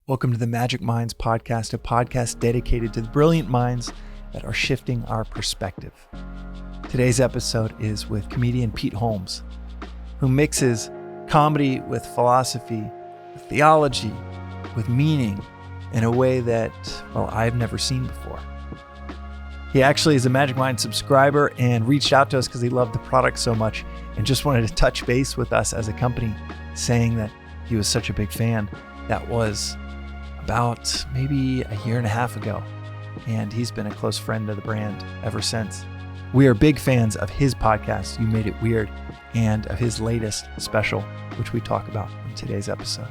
Welcome to the Magic Minds podcast, a podcast dedicated to the brilliant minds that are shifting our perspective. Today's episode is with comedian Pete Holmes, who mixes comedy with philosophy, with theology, with meaning in a way that, well, I've never seen before. He actually is a Magic Mind subscriber and reached out to us because he loved the product so much and just wanted to touch base with us as a company, saying that he was such a big fan. That was about maybe a year and a half ago, and he's been a close friend of the brand ever since. We are big fans of his podcast, You Made It Weird, and of his latest special, which we talk about in today's episode.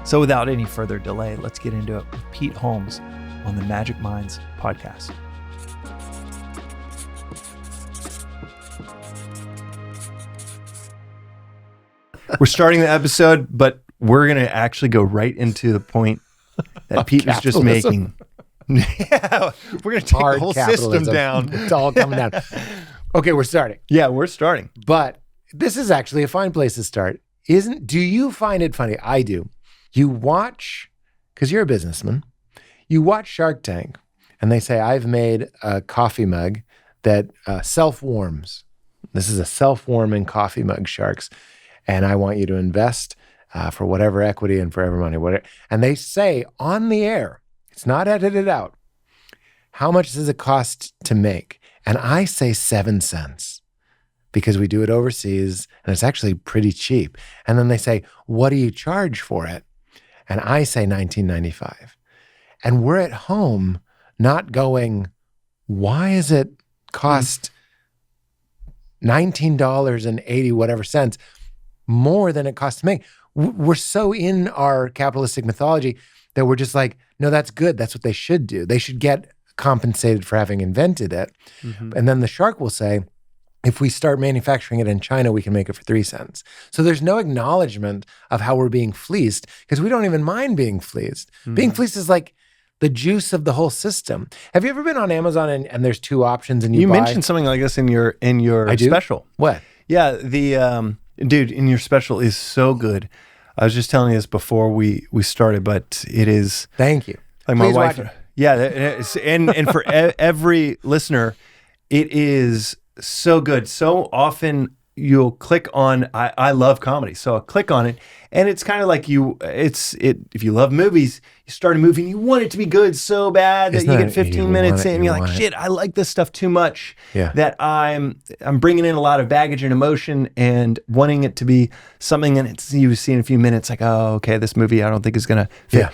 So without any further delay, let's get into it with Pete Holmes on the Magic Minds podcast. We're starting the episode, but we're going to actually go right into the point that Pete was just making. Yeah, we're going to take the whole system down. It's all coming down. Okay, we're starting. Yeah, we're starting. But this is actually a fine place to start. Do you find it funny? I do. You watch, because you're a businessman, you watch Shark Tank, and they say, I've made a coffee mug that self-warms. This is a self-warming coffee mug, Sharks. And I want you to invest for whatever equity and forever money, whatever. And they say on the air, it's not edited out, how much does it cost to make? And I say 7 cents because we do it overseas and it's actually pretty cheap. And then they say, what do you charge for it? And I say $19.95. And we're at home not going, why is it cost $19.80 whatever cents more than it costs to make? We're so in our capitalistic mythology that we're just like, no, that's good. That's what they should do. They should get compensated for having invented it. Mm-hmm. And then the shark will say, if we start manufacturing it in China, we can make it for 3 cents. So there's no acknowledgement of how we're being fleeced because we don't even mind being fleeced. Mm-hmm. Being fleeced is like the juice of the whole system. Have you ever been on Amazon and there's 2 options and you buy? Mentioned something like this in your special. What? Yeah, the dude in your special is so good. I was just telling you this before we started, but it is. Thank you. Like Please my wife. Watch it. Yeah, and for every listener, it is so good. So often you'll click on. I love comedy, so I'll click on it, and it's kind of like if you love movies, you start a movie and you want it to be good so bad that you get 15 minutes in and you're like, shit, I like this stuff too much. Yeah. That I'm bringing in a lot of baggage and emotion and wanting it to be something that you see in a few minutes, like, oh, okay, this movie I don't think is gonna fit. Yeah.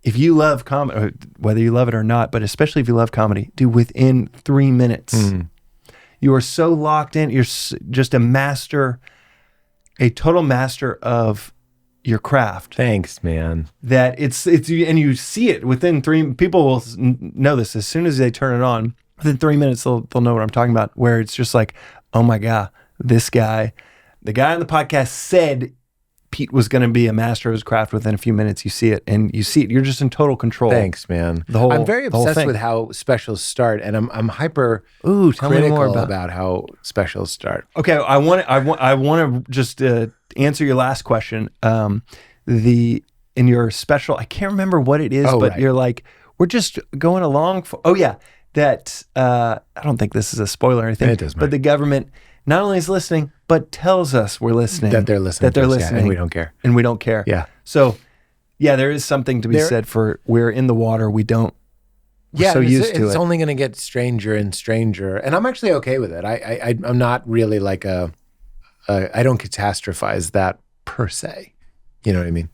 If you love comedy, whether you love it or not, but especially if you love comedy, dude, within 3 minutes, you are so locked in. You're just a total master of your craft. Thanks, man. That it's and you see it within 3. People will know this as soon as they turn it on. Within 3 minutes, they'll know what I'm talking about. Where it's just like, oh my god, the guy on the podcast said Pete was going to be a master of his craft. Within a few minutes, you see it, and you see it. You're just in total control. Thanks, man. I'm very obsessed with how specials start, and I'm hyper critical about how specials start. Okay, I want to just answer your last question. In your special, I can't remember what it is, but right. You're like, we're just going along. That I don't think this is a spoiler or anything. It does, but the government not only is listening, but tells us we're listening. That they're listening. Yeah, and we don't care. And we don't care. Yeah. So, yeah, there is something to be said for we're in the water. We don't. We're so used to it. It's only going to get stranger and stranger. And I'm actually okay with it. I'm not really like I don't catastrophize that per se. You know what I mean?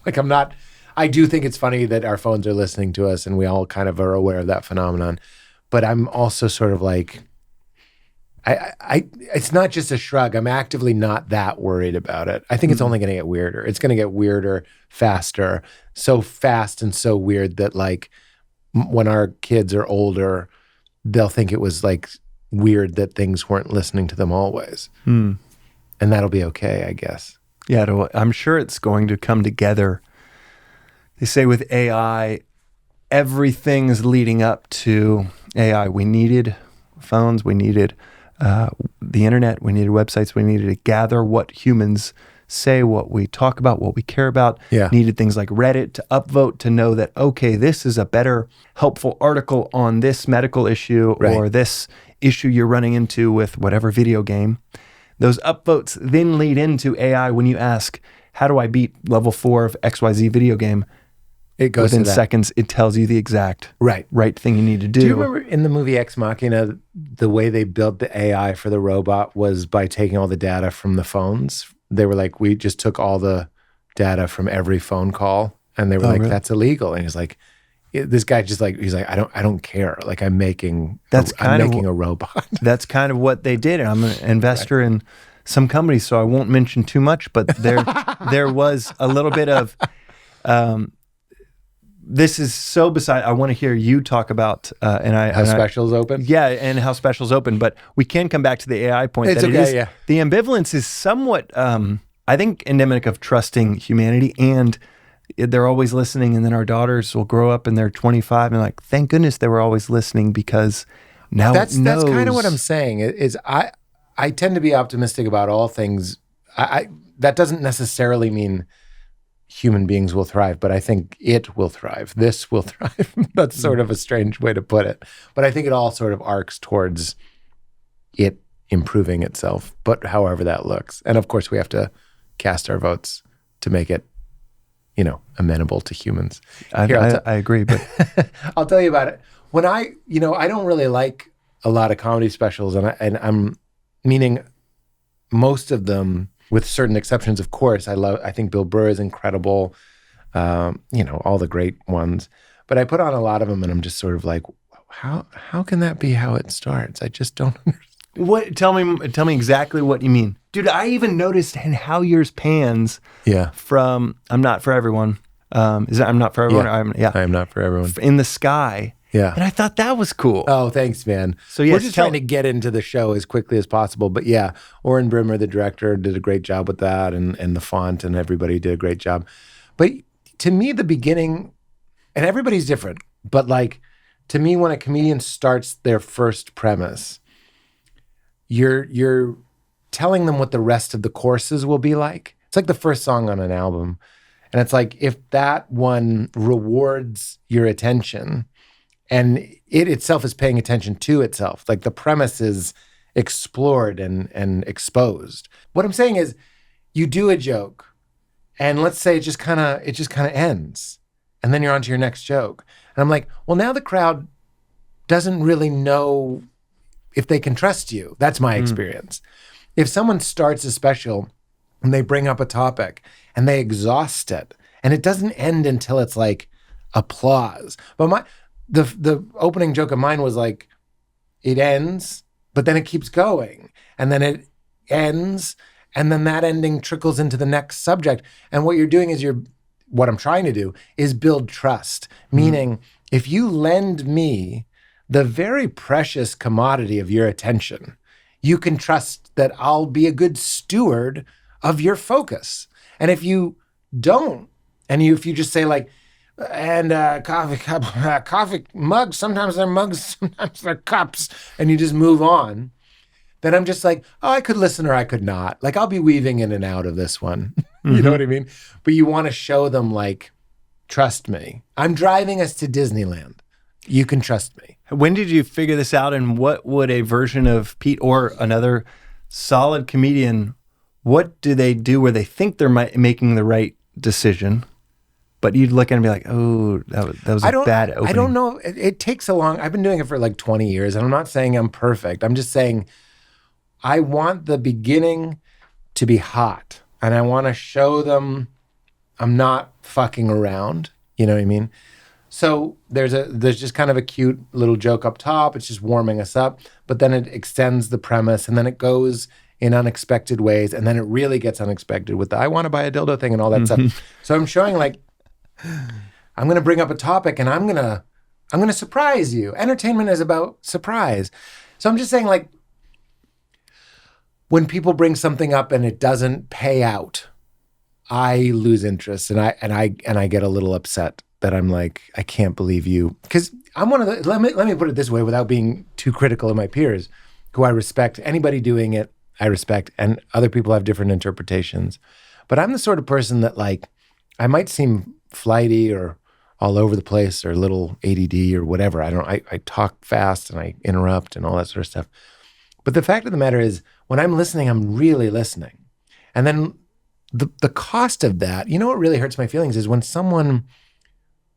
Like I'm not. I do think it's funny that our phones are listening to us and we all kind of are aware of that phenomenon. But I'm also sort of like, it's not just a shrug. I'm actively not that worried about it. I think it's only going to get weirder. It's going to get weirder, faster, so fast and so weird that like when our kids are older, they'll think it was like weird that things weren't listening to them always. And that'll be okay, I guess. Yeah, I'm sure it's going to come together. They say with AI, everything's leading up to AI. We needed phones, we needed the internet, we needed websites, we needed to gather what humans say, what we talk about, what we care about. Yeah. Needed things like Reddit to upvote to know that, okay, this is a better, helpful article on this medical issue or this issue you're running into with whatever video game. Those upvotes then lead into AI when you ask, how do I beat level 4 of XYZ video game? It goes within to that. seconds, it tells you the exact right thing you need to do. Do you remember in the movie Ex Machina, the way they built the AI for the robot was by taking all the data from the phones? They were like, we just took all the data from every phone call, and they were like, really? That's illegal. And he's like, this guy just like, he's like, I don't care. Like I'm making a robot. That's kind of what they did. And I'm an investor in some companies, so I won't mention too much, but there was a little bit of, this is so beside, I want to hear you talk about, how Special's open? Yeah, and how Special's open, but we can come back to the AI point. It's that okay, it is, yeah. The ambivalence is somewhat, I think, endemic of trusting humanity, and they're always listening, and then our daughters will grow up and they're 25 and like, thank goodness they were always listening because now that's knows. That's kind of what I'm saying is I tend to be optimistic about all things. That doesn't necessarily mean human beings will thrive, but I think it will thrive. This will thrive. That's sort of a strange way to put it. But I think it all sort of arcs towards it improving itself, but however that looks. And of course, we have to cast our votes to make it, amenable to humans. I agree, but I'll tell you about it. When I don't really like a lot of comedy specials, and I'm meaning most of them, with certain exceptions, of course. I think Bill Burr is incredible, all the great ones. But I put on a lot of them, and I'm just sort of like, how can that be how it starts? I just don't understand. What? Tell me exactly what you mean, dude. I even noticed in how yours pans. Yeah. From I'm Not For Everyone. Is that I'm Not For Everyone? Yeah. I Am Not For Everyone. In the Sky. Yeah. And I thought that was cool. Oh, thanks, man. So yes, we're just trying to get into the show as quickly as possible. But yeah, Oren Brimmer, the director, did a great job with that, and the font, and everybody did a great job. But to me, the beginning, and everybody's different, but like to me, when a comedian starts their first premise, you're telling them what the rest of the courses will be like. It's like the first song on an album. And it's like, if that one rewards your attention and it itself is paying attention to itself, like the premise is explored and exposed. What I'm saying is you do a joke and let's say it just kind of ends and then you're on to your next joke. And I'm like, well, now the crowd doesn't really know if they can trust you. That's my experience. If someone starts a special and they bring up a topic and they exhaust it and it doesn't end until it's like applause. But the opening joke of mine was like, it ends, but then it keeps going. And then it ends, and then that ending trickles into the next subject. And what you're doing is what I'm trying to do is build trust. Meaning, if you lend me the very precious commodity of your attention, you can trust that I'll be a good steward of your focus. And if you don't, and if you just say like, and coffee mugs, sometimes they're mugs, sometimes they're cups, and you just move on, then I'm just like, oh, I could listen or I could not. Like I'll be weaving in and out of this one. You know what I mean? But you want to show them like, trust me. I'm driving us to Disneyland. You can trust me. When did you figure this out, and what would a version of Pete or another solid comedian, what do they do where they think they're making the right decision, but you'd look at it and be like, oh, that was a bad opening? I don't know. It takes a long, I've been doing it for like 20 years, and I'm not saying I'm perfect. I'm just saying I want the beginning to be hot, and I want to show them I'm not fucking around. You know what I mean? So there's just kind of a cute little joke up top. It's just warming us up, but then it extends the premise, and then it goes in unexpected ways, and then it really gets unexpected with the I want to buy a dildo thing and all that stuff. So I'm showing like, I'm going to bring up a topic, and I'm going to surprise you. Entertainment is about surprise. So I'm just saying, like, when people bring something up and it doesn't pay out, I lose interest, and I get a little upset. That I'm like, I can't believe you. Because I'm one of the, let me put it this way without being too critical of my peers, who I respect. Anybody doing it, I respect. And other people have different interpretations. But I'm the sort of person that like, I might seem flighty or all over the place or a little ADD or whatever. I talk fast and I interrupt and all that sort of stuff. But the fact of the matter is, when I'm listening, I'm really listening. And then the cost of that, you know what really hurts my feelings is when someone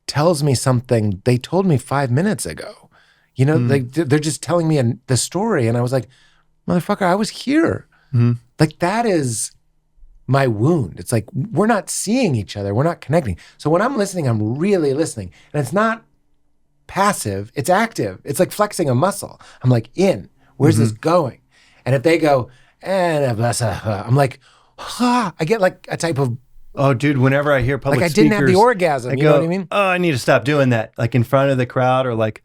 tells me something they told me 5 minutes ago. You know, they're just telling me the story. And I was like, motherfucker, I was here. Like, that is my wound. It's like, we're not seeing each other. We're not connecting. So when I'm listening, I'm really listening. And it's not passive, it's active. It's like flexing a muscle. I'm like, where's this going? And if they go, I'm like, I get like a type of, oh, dude, whenever I hear public like I speakers, didn't have the orgasm, you know what I mean? Oh, I need to stop doing that. Like in front of the crowd, or like,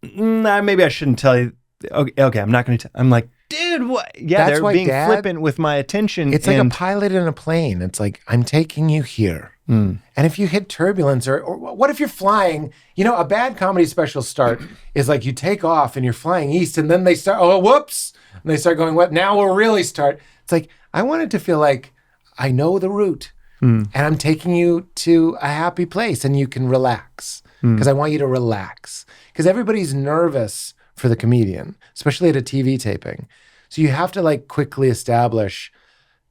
maybe I shouldn't tell you. Okay, I'm not going to. I'm like, dude, what? Yeah, That's they're being flippant with my attention. It's like a pilot in a plane. It's like, I'm taking you here. And if you hit turbulence, or what if you're flying, you know, a bad comedy special start is like you take off and you're flying east and then they start, oh, whoops. And they start going, what? Now we'll really start. It's like, I want it to feel like I know the route and I'm taking you to a happy place and you can relax because I want you to relax because everybody's nervous for the comedian, especially at a TV taping. So you have to like quickly establish,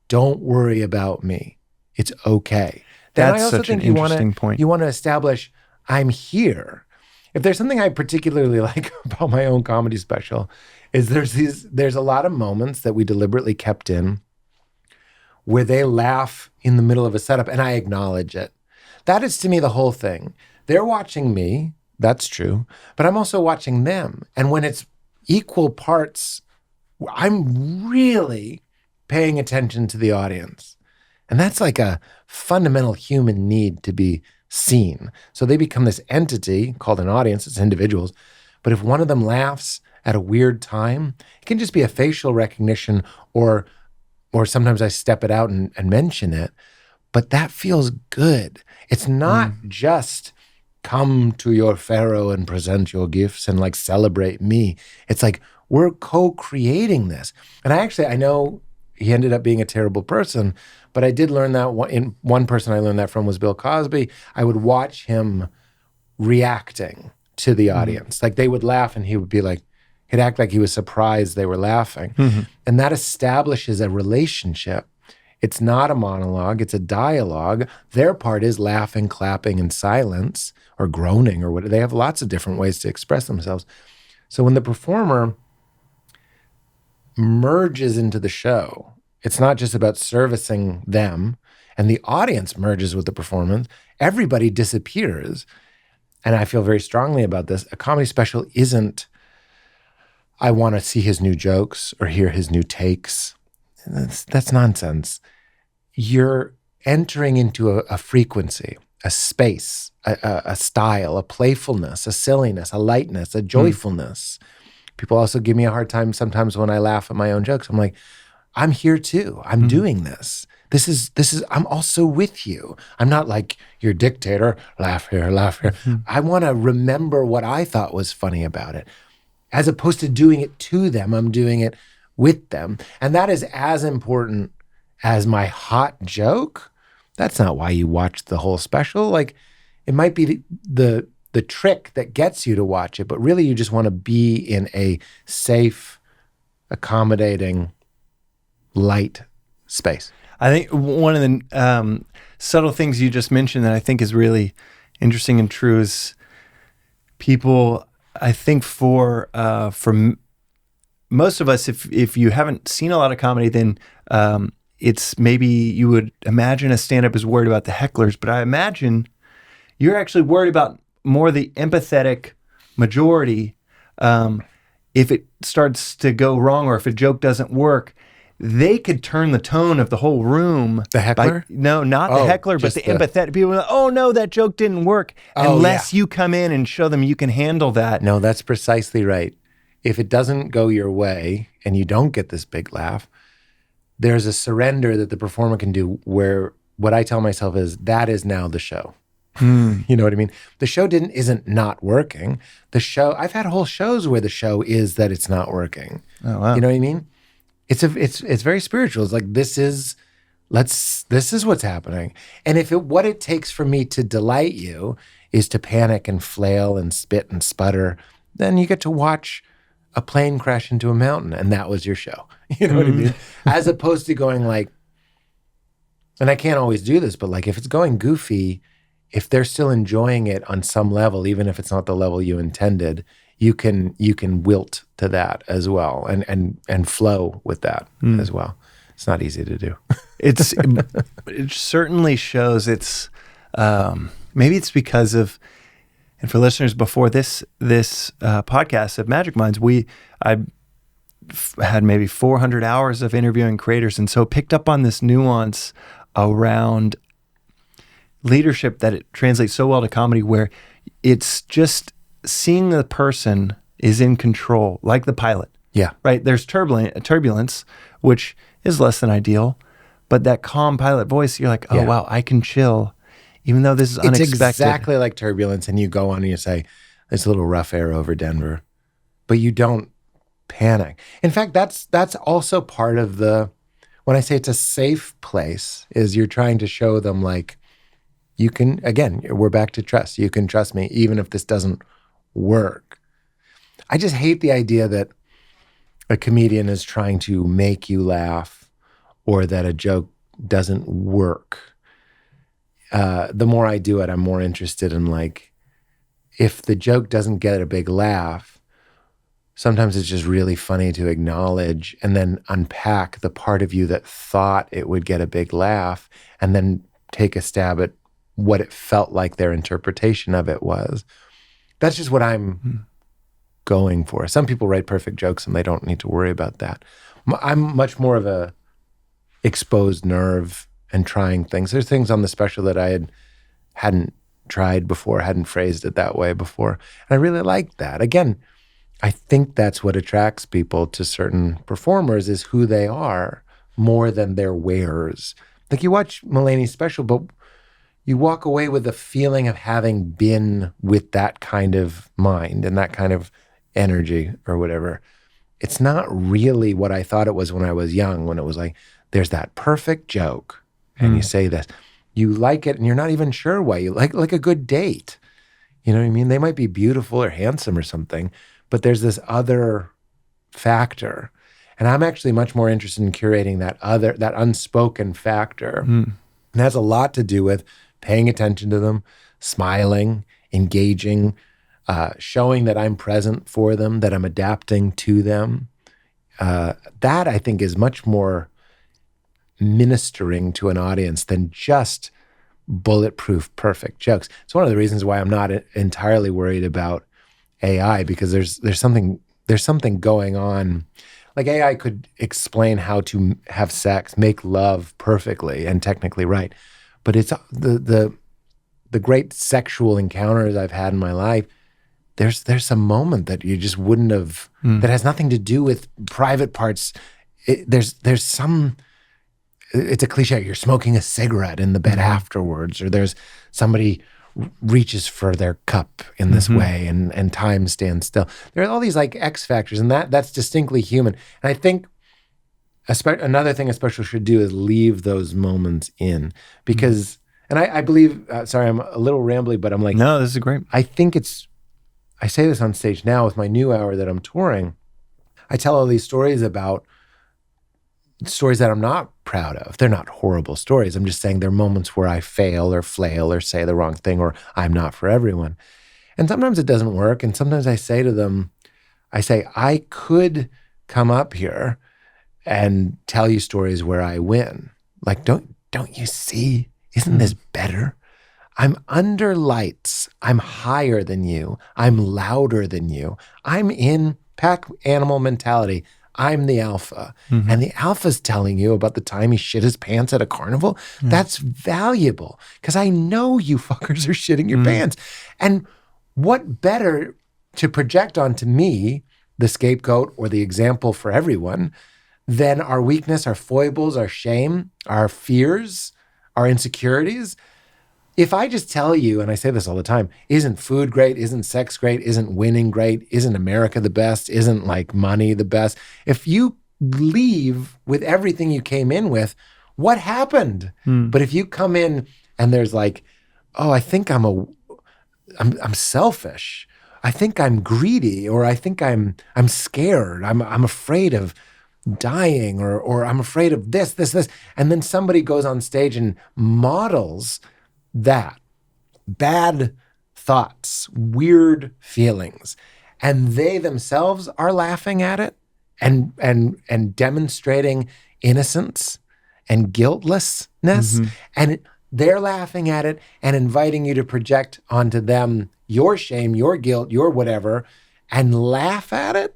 don't worry about me. It's okay. Then That's I also such think an interesting point. You want to establish, I'm here. If there's something I particularly like about my own comedy special, is there's a lot of moments that we deliberately kept in where they laugh in the middle of a setup and I acknowledge it. That is to me the whole thing. They're watching me, that's true, but I'm also watching them. And when it's equal parts, I'm really paying attention to the audience. And that's like a fundamental human need to be seen. So they become this entity called an audience, it's individuals. But if one of them laughs at a weird time, it can just be a facial recognition or sometimes I step it out and mention it. But that feels good. It's not just come to your pharaoh and present your gifts and like celebrate me. It's like we're co-creating this. And I know he ended up being a terrible person, but I did learn that one person I learned that from was Bill Cosby. I would watch him reacting to the audience. Like they would laugh and he would be like, he'd act like he was surprised they were laughing. And that establishes a relationship. It's not a monologue, it's a dialogue. Their part is laughing, clapping, and silence, or groaning, or whatever. They have lots of different ways to express themselves. So when the performer merges into the show, it's not just about servicing them, and the audience merges with the performance, everybody disappears. And I feel very strongly about this. A comedy special isn't, I want to see his new jokes or hear his new takes. That's nonsense. You're entering into a frequency, a space, a style, a playfulness, a silliness, a lightness, a joyfulness. People also give me a hard time sometimes when I laugh at my own jokes. I'm like, I'm here too. I'm doing this. This is, I'm also with you. I'm not like your dictator, laugh here, laugh here. I want to remember what I thought was funny about it. As opposed to doing it to them, I'm doing it with them. And that is as important as my hot joke. That's not why you watch the whole special. Like, it might be the trick that gets you to watch it, but really you just want to be in a safe, accommodating, light space. I think one of the subtle things you just mentioned that I think is really interesting and true is people, I think for most of us, if you haven't seen a lot of comedy, then it's maybe you would imagine a stand-up is worried about the hecklers, but I imagine you're actually worried about more the empathetic majority. If it starts to go wrong or if a joke doesn't work, they could turn the tone of the whole room. The heckler? No, not the heckler, but the empathetic people. Like, oh no, that joke didn't work. Unless you come in and show them you can handle that. No, that's precisely right. If it doesn't go your way and you don't get this big laugh, there's a surrender that the performer can do where what I tell myself is that is now the show. You know what I mean? The show isn't not working. The show, I've had whole shows where the show is that it's not working. Oh, wow. You know what I mean? It's very spiritual. It's like, this is this is what's happening. And if what it takes for me to delight you is to panic and flail and spit and sputter, then you get to watch a plane crash into a mountain, and that was your show. You know what I mean? As opposed to going like, and I can't always do this, but like if it's going goofy, if they're still enjoying it on some level, even if it's not the level you intended, you can wilt to that as well and flow with that as well. It's not easy to do. It certainly shows maybe it's because of, and for listeners before this podcast of Magic Minds, I had maybe 400 hours of interviewing creators, and so picked up on this nuance around leadership that it translates so well to comedy, where it's just seeing the person is in control, like the pilot. Yeah. Right? There's turbulence, which is less than ideal, but that calm pilot voice, you're like, oh, wow, I can chill, even though this is unexpected. It's exactly like turbulence, and you go on and you say, there's a little rough air over Denver, but you don't panic. In fact, that's also part of when I say it's a safe place, is you're trying to show them like, you can, again, we're back to trust. You can trust me even if this doesn't work. I just hate the idea that a comedian is trying to make you laugh or that a joke doesn't work. The more I do it, I'm more interested in like, if the joke doesn't get a big laugh, sometimes it's just really funny to acknowledge and then unpack the part of you that thought it would get a big laugh and then take a stab at what it felt like their interpretation of it was. That's just what I'm going for. Some people write perfect jokes and they don't need to worry about that. I'm much more of a exposed nerve and trying things. There's things on the special that I hadn't tried before, hadn't phrased it that way before. And I really like that. Again, I think that's what attracts people to certain performers, is who they are more than their wares. Like you watch Mulaney's special, but you walk away with a feeling of having been with that kind of mind and that kind of energy or whatever. It's not really what I thought it was when I was young, when it was like, there's that perfect joke and you say this. You like it and you're not even sure why you like a good date. You know what I mean? They might be beautiful or handsome or something, but there's this other factor. And I'm actually much more interested in curating that unspoken factor. And it has a lot to do with paying attention to them, smiling, engaging, showing that I'm present for them, that I'm adapting to them. That, I think, is much more ministering to an audience than just bulletproof, perfect jokes. It's one of the reasons why I'm not entirely worried about AI, because there's something going on. Like AI could explain how to have sex, make love perfectly and technically right. But it's the great sexual encounters I've had in my life, there's some moment that you just wouldn't have, that has nothing to do with private parts. There's some, it's a cliche, you're smoking a cigarette in the bed afterwards, or there's somebody reaches for their cup in this way and time stands still. There are all these like X factors, and that's distinctly human. And I think another thing a special should do is leave those moments in, because, and I believe, sorry, I'm a little rambly, but I'm like, no, this is great. I think I say this on stage now with my new hour that I'm touring. I tell all these stories about stories that I'm not proud of. They're not horrible stories. I'm just saying they're moments where I fail or flail or say the wrong thing, or I'm not for everyone. And sometimes it doesn't work. And sometimes I say to them, I could come up here and tell you stories where I win. Like, don't you see? Isn't this better? I'm under lights. I'm higher than you. I'm louder than you. I'm in pack animal mentality. I'm the alpha. And the alpha's telling you about the time he shit his pants at a carnival. That's valuable, because I know you fuckers are shitting your pants. And what better to project onto me, the scapegoat or the example for everyone, than our weakness, our foibles, our shame, our fears, our insecurities? If I just tell you, and I say this all the time, isn't food great? Isn't sex great? Isn't winning great? Isn't America the best? Isn't like money the best? If you leave with everything you came in with, what happened? But if you come in and there's like, oh, I think I'm selfish. I think I'm greedy, or I think I'm scared. I'm afraid of dying, or I'm afraid of this. And then somebody goes on stage and models that bad thoughts, weird feelings, and they themselves are laughing at it and demonstrating innocence and guiltlessness, and they're laughing at it and inviting you to project onto them your shame, your guilt, your whatever, and laugh at it.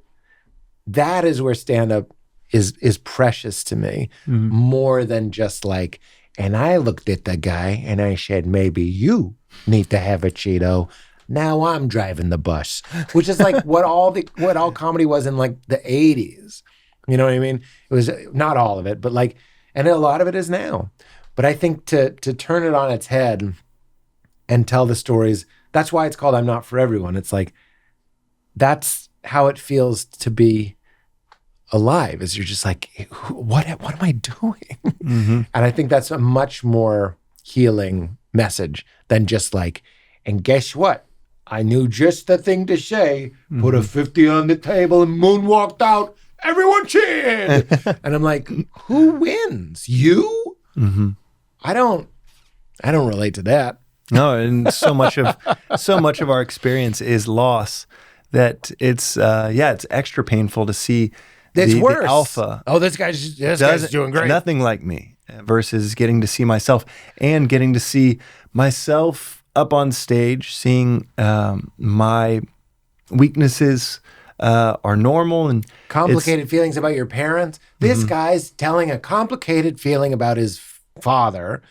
That is where stand-up is precious to me, more than just like, and I looked at the guy and I said, maybe you need to have a Cheeto. Now I'm driving the bus, which is like what all comedy was in like the 80s. You know what I mean? It was not all of it, but like, and a lot of it is now. But I think to turn it on its head and tell the stories, that's why it's called I'm Not For Everyone. It's like, that's how it feels to be alive, is you're just like, what am I doing? And I think that's a much more healing message than just like, and guess what? I knew just the thing to say, put a 50 on the table and moonwalked out. Everyone cheered. And I'm like, who wins? You? I don't relate to that. No, and so much of our experience is loss that it's extra painful to see It's worse. the alpha. Oh, this guy's doing great. Nothing like me, versus getting to see myself and getting to see myself up on stage, seeing my weaknesses are normal and complicated feelings about your parents. This guy's telling a complicated feeling about his father,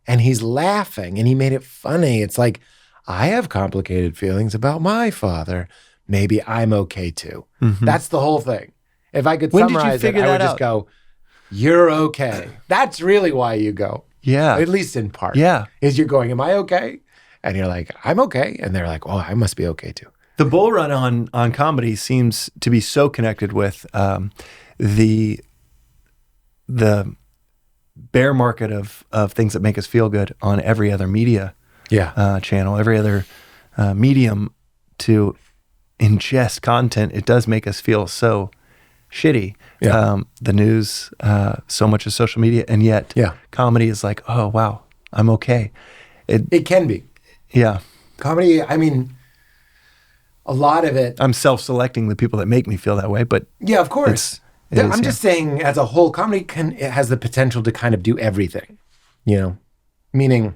and he's laughing, and he made it funny. It's like, I have complicated feelings about my father. Maybe I'm okay too. That's the whole thing. If I could summarize it, I would just go, you're okay. That's really why you go. Yeah. At least in part. Yeah. Is you're going, am I okay? And you're like, I'm okay. And they're like, oh, I must be okay too. The bull run on comedy seems to be so connected with the bear market of things that make us feel good on every other media channel, every other medium to ingest content. It does make us feel so shitty. The news, so much of social media, and yet comedy is like, oh wow, I'm okay. It can be. Yeah. Comedy, I mean, a lot of it. I'm self-selecting the people that make me feel that way, but yeah, of course. I'm just saying, as a whole, comedy it has the potential to kind of do everything, you know? Meaning,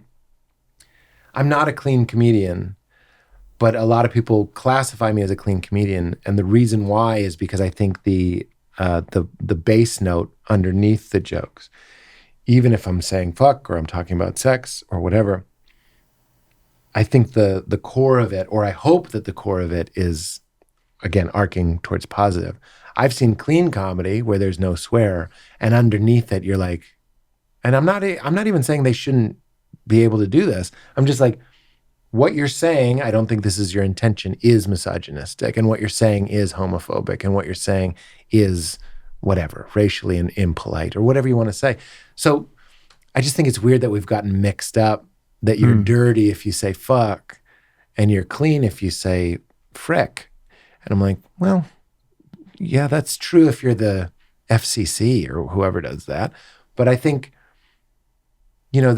I'm not a clean comedian, but a lot of people classify me as a clean comedian, and the reason why is because I think the bass note underneath the jokes, even if I'm saying fuck or I'm talking about sex or whatever, I think the core of it, or I hope that the core of it is, again, arcing towards positive. I've seen clean comedy where there's no swear, and underneath it, you're like, and I'm not even saying they shouldn't be able to do this. I'm just like, what you're saying, I don't think this is your intention, is misogynistic, and what you're saying is homophobic, and what you're saying is whatever, racially and impolite, or whatever you want to say. So I just think it's weird that we've gotten mixed up, that you're dirty if you say fuck, and you're clean if you say frick. And I'm like, well, yeah, that's true if you're the FCC or whoever does that. But I think, you know,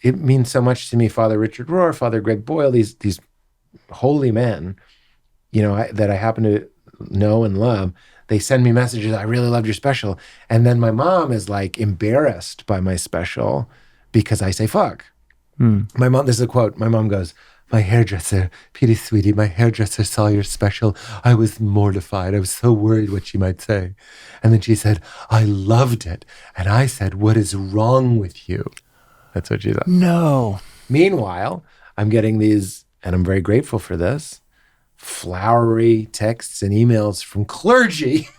it means so much to me, Father Richard Rohr, Father Greg Boyle, these holy men, you know, that I happen to know and love. They send me messages, I really loved your special. And then my mom is like embarrassed by my special because I say fuck. My mom, this is a quote, my mom goes, my hairdresser, Petey sweetie, my hairdresser saw your special. I was mortified. I was so worried what she might say. And then she said, I loved it. And I said, what is wrong with you? That's what she said. No. Meanwhile, I'm getting these, and I'm very grateful for this, flowery texts and emails from clergy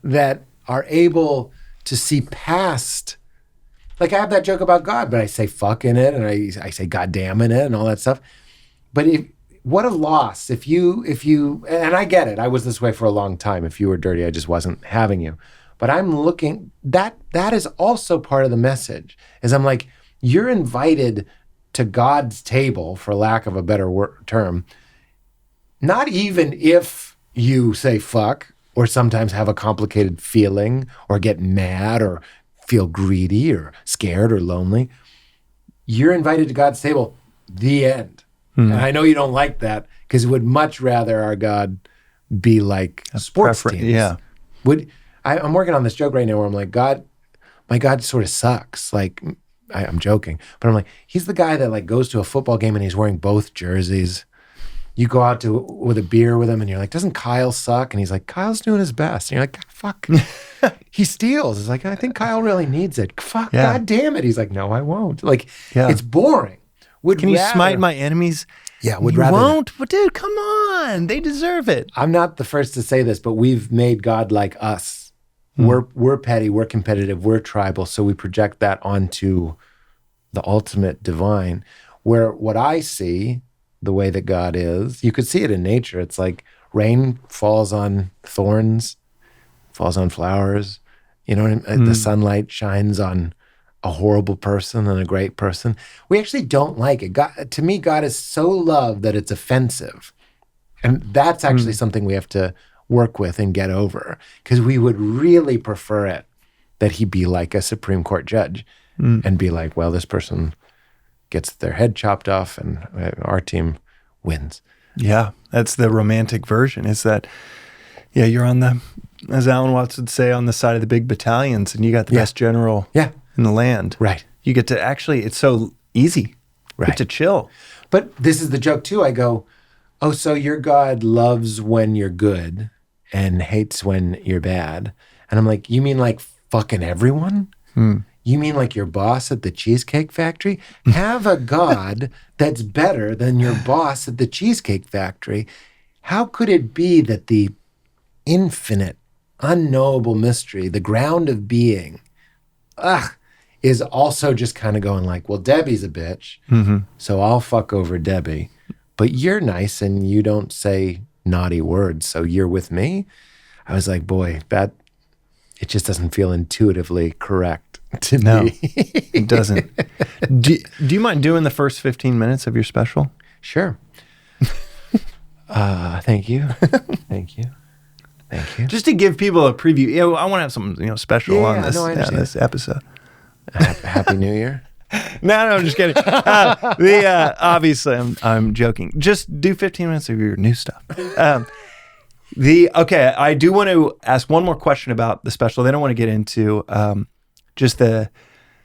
that are able to see past. Like I have that joke about God, but I say fuck in it, and I say goddamn in it, and all that stuff. But what a loss if you, and I get it. I was this way for a long time. If you were dirty, I just wasn't having you. But I'm looking, that is also part of the message, is I'm like, you're invited to God's table, for lack of a better term, not even if you say fuck, or sometimes have a complicated feeling, or get mad, or feel greedy, or scared, or lonely. You're invited to God's table, the end. And I know you don't like that, because you would much rather our God be like sports teams. Yeah. I'm working on this joke right now where I'm like, my God sort of sucks. Like, I'm joking, but I'm like, he's the guy that like goes to a football game and he's wearing both jerseys. You go out with a beer with him and you're like, doesn't Kyle suck? And he's like, Kyle's doing his best. And you're like, fuck. He steals. It's like, I think Kyle really needs it. Fuck, yeah. God damn it. He's like, no, I won't. Like, it's boring. Can you smite my enemies? Yeah, you won't? But dude, come on. They deserve it. I'm not the first to say this, but we've made God like us. We're petty, we're competitive, we're tribal. So we project that onto the ultimate divine, where what I see, the way that God is, you could see it in nature. It's like rain falls on thorns, falls on flowers. You know what I mean? The sunlight shines on a horrible person and a great person. We actually don't like it. God, to me, God is so loved that it's offensive. And that's actually something we have to work with and get over, because we would really prefer it that he be like a Supreme Court judge and be like, well, this person gets their head chopped off and our team wins. Yeah, that's the romantic version, is that, yeah, you're on the, as Alan Watts would say, on the side of the big battalions, and you got the best general in the land. Right. You get to actually, it's so easy. Right. You get to chill. But this is the joke too. I go, oh, so your God loves when you're good and hates when you're bad. And I'm like, you mean like fucking everyone? You mean like your boss at the Cheesecake Factory? Have a God that's better than your boss at the Cheesecake Factory. How could it be that the infinite, unknowable mystery, the ground of being, is also just kind of going like, well, Debbie's a bitch, so I'll fuck over Debbie. But you're nice and you don't say naughty words, so you're with me? I was like, boy, it just doesn't feel intuitively correct to me. It doesn't. Do you mind doing the first 15 minutes of your special? Sure. Thank you. Thank you. Thank you. Just to give people a preview. Yeah, I want to have something special on this episode. Happy New Year. No, I'm just kidding. Obviously, I'm joking. Just do 15 minutes of your new stuff. I do want to ask one more question about the special. Then I want to get into just the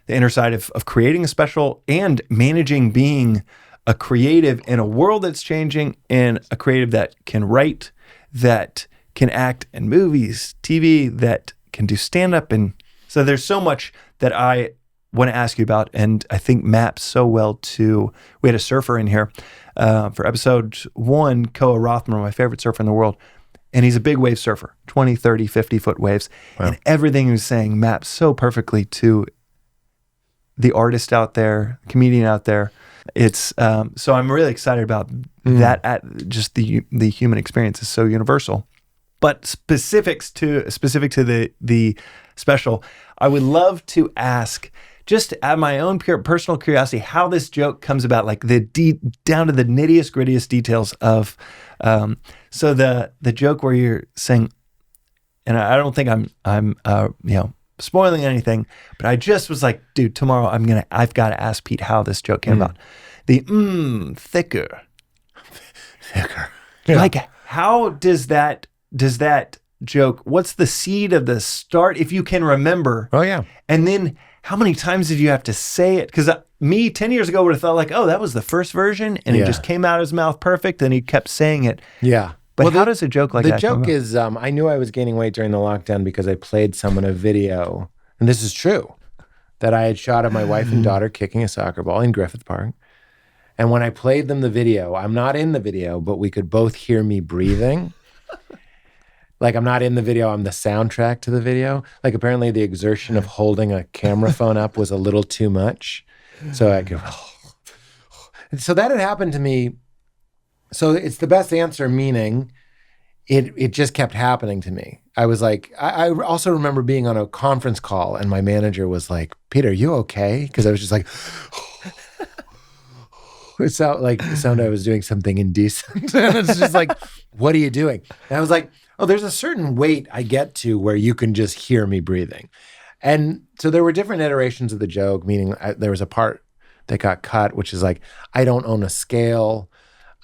inner side of creating a special and managing being a creative in a world that's changing, and a creative that can write, that can act in movies, TV, that can do stand-up. And so there's so much that I want to ask you about, and I think maps so well to, we had a surfer in here for episode 1, Koa Rothman, my favorite surfer in the world. And he's a big wave surfer, 20, 30, 50-foot waves. Wow. And everything he was saying maps so perfectly to the artist out there, comedian out there. It's so I'm really excited about that. Just the human experience is so universal. But specific to the special, I would love to ask, just at my own pure personal curiosity, how this joke comes about, like down to the nittiest grittiest details of. So the joke where you're saying, and I don't think I'm spoiling anything, but I just was like, dude, tomorrow I've got to ask Pete how this joke came about. The thicker. Yeah. Like, how does that joke, what's the seed of the start, if you can remember? Oh yeah. And then how many times did you have to say it? Because me 10 years ago would have thought like, oh, that was the first version, and it just came out of his mouth perfect, and he kept saying it. Yeah. But how does a joke like that come The joke is, I knew I was gaining weight during the lockdown because I played someone a video, and this is true, that I had shot of my wife and daughter kicking a soccer ball in Griffith Park. And when I played them the video, I'm not in the video, but we could both hear me breathing. Like, I'm not in the video, I'm the soundtrack to the video. Like, apparently the exertion of holding a camera phone up was a little too much. So I go, so that had happened to me. So it's the best answer, meaning it just kept happening to me. I was like, I also remember being on a conference call and my manager was like, Peter, are you okay? Because I was just like, it sounded I was doing something indecent. And it's just like, what are you doing? And I was like, oh, there's a certain weight I get to where you can just hear me breathing. And so there were different iterations of the joke, meaning there was a part that got cut, which is like, I don't own a scale.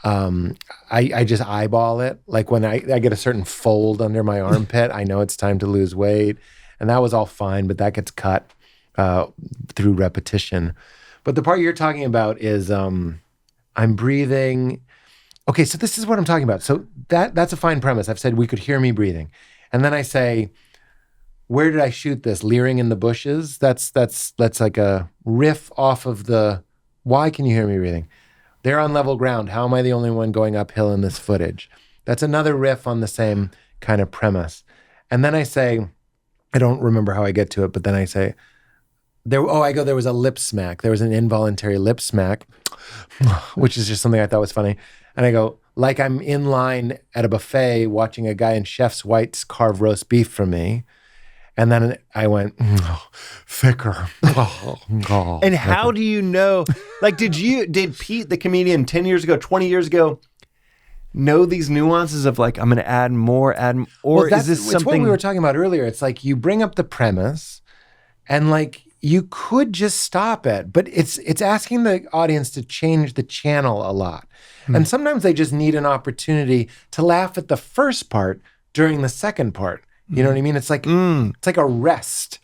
I just eyeball it. Like when I get a certain fold under my armpit, I know it's time to lose weight. And that was all fine, but that gets cut through repetition. But the part you're talking about is I'm breathing. Okay, so this is what I'm talking about. So that's a fine premise. I've said we could hear me breathing. And then I say, where did I shoot this? Leering in the bushes? That's like a riff off of the, why can you hear me breathing? They're on level ground. How am I the only one going uphill in this footage? That's another riff on the same kind of premise. And then I say, I don't remember how I get to it, but then I say, there was a lip smack. There was an involuntary lip smack, which is just something I thought was funny. And I go, like I'm in line at a buffet watching a guy in Chef's White's carve roast beef for me. And then I went, thicker. And how do you know? Like, did Pete, the comedian, 10 years ago, 20 years ago, know these nuances of like, I'm going to add more, or is this something? It's what we were talking about earlier. It's like you bring up the premise and like you could just stop it, but it's asking the audience to change the channel a lot. And sometimes they just need an opportunity to laugh at the first part during the second part. You know what I mean? It's like a rest.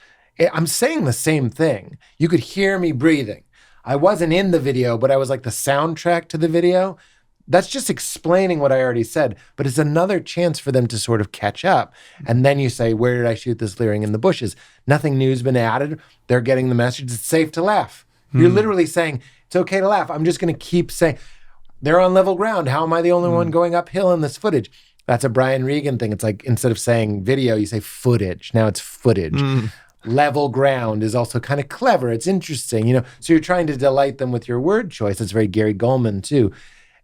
I'm saying the same thing. You could hear me breathing. I wasn't in the video, but I was like the soundtrack to the video. That's just explaining what I already said, but it's another chance for them to sort of catch up. And then you say, where did I shoot this leering in the bushes? Nothing new's been added. They're getting the message. It's safe to laugh. You're literally saying, it's okay to laugh. I'm just going to keep saying, they're on level ground. How am I the only one going uphill in this footage? That's a Brian Regan thing. It's like, instead of saying video, you say footage. Now it's footage. Level ground is also kind of clever. It's interesting, So you're trying to delight them with your word choice. It's very Gary Goldman too.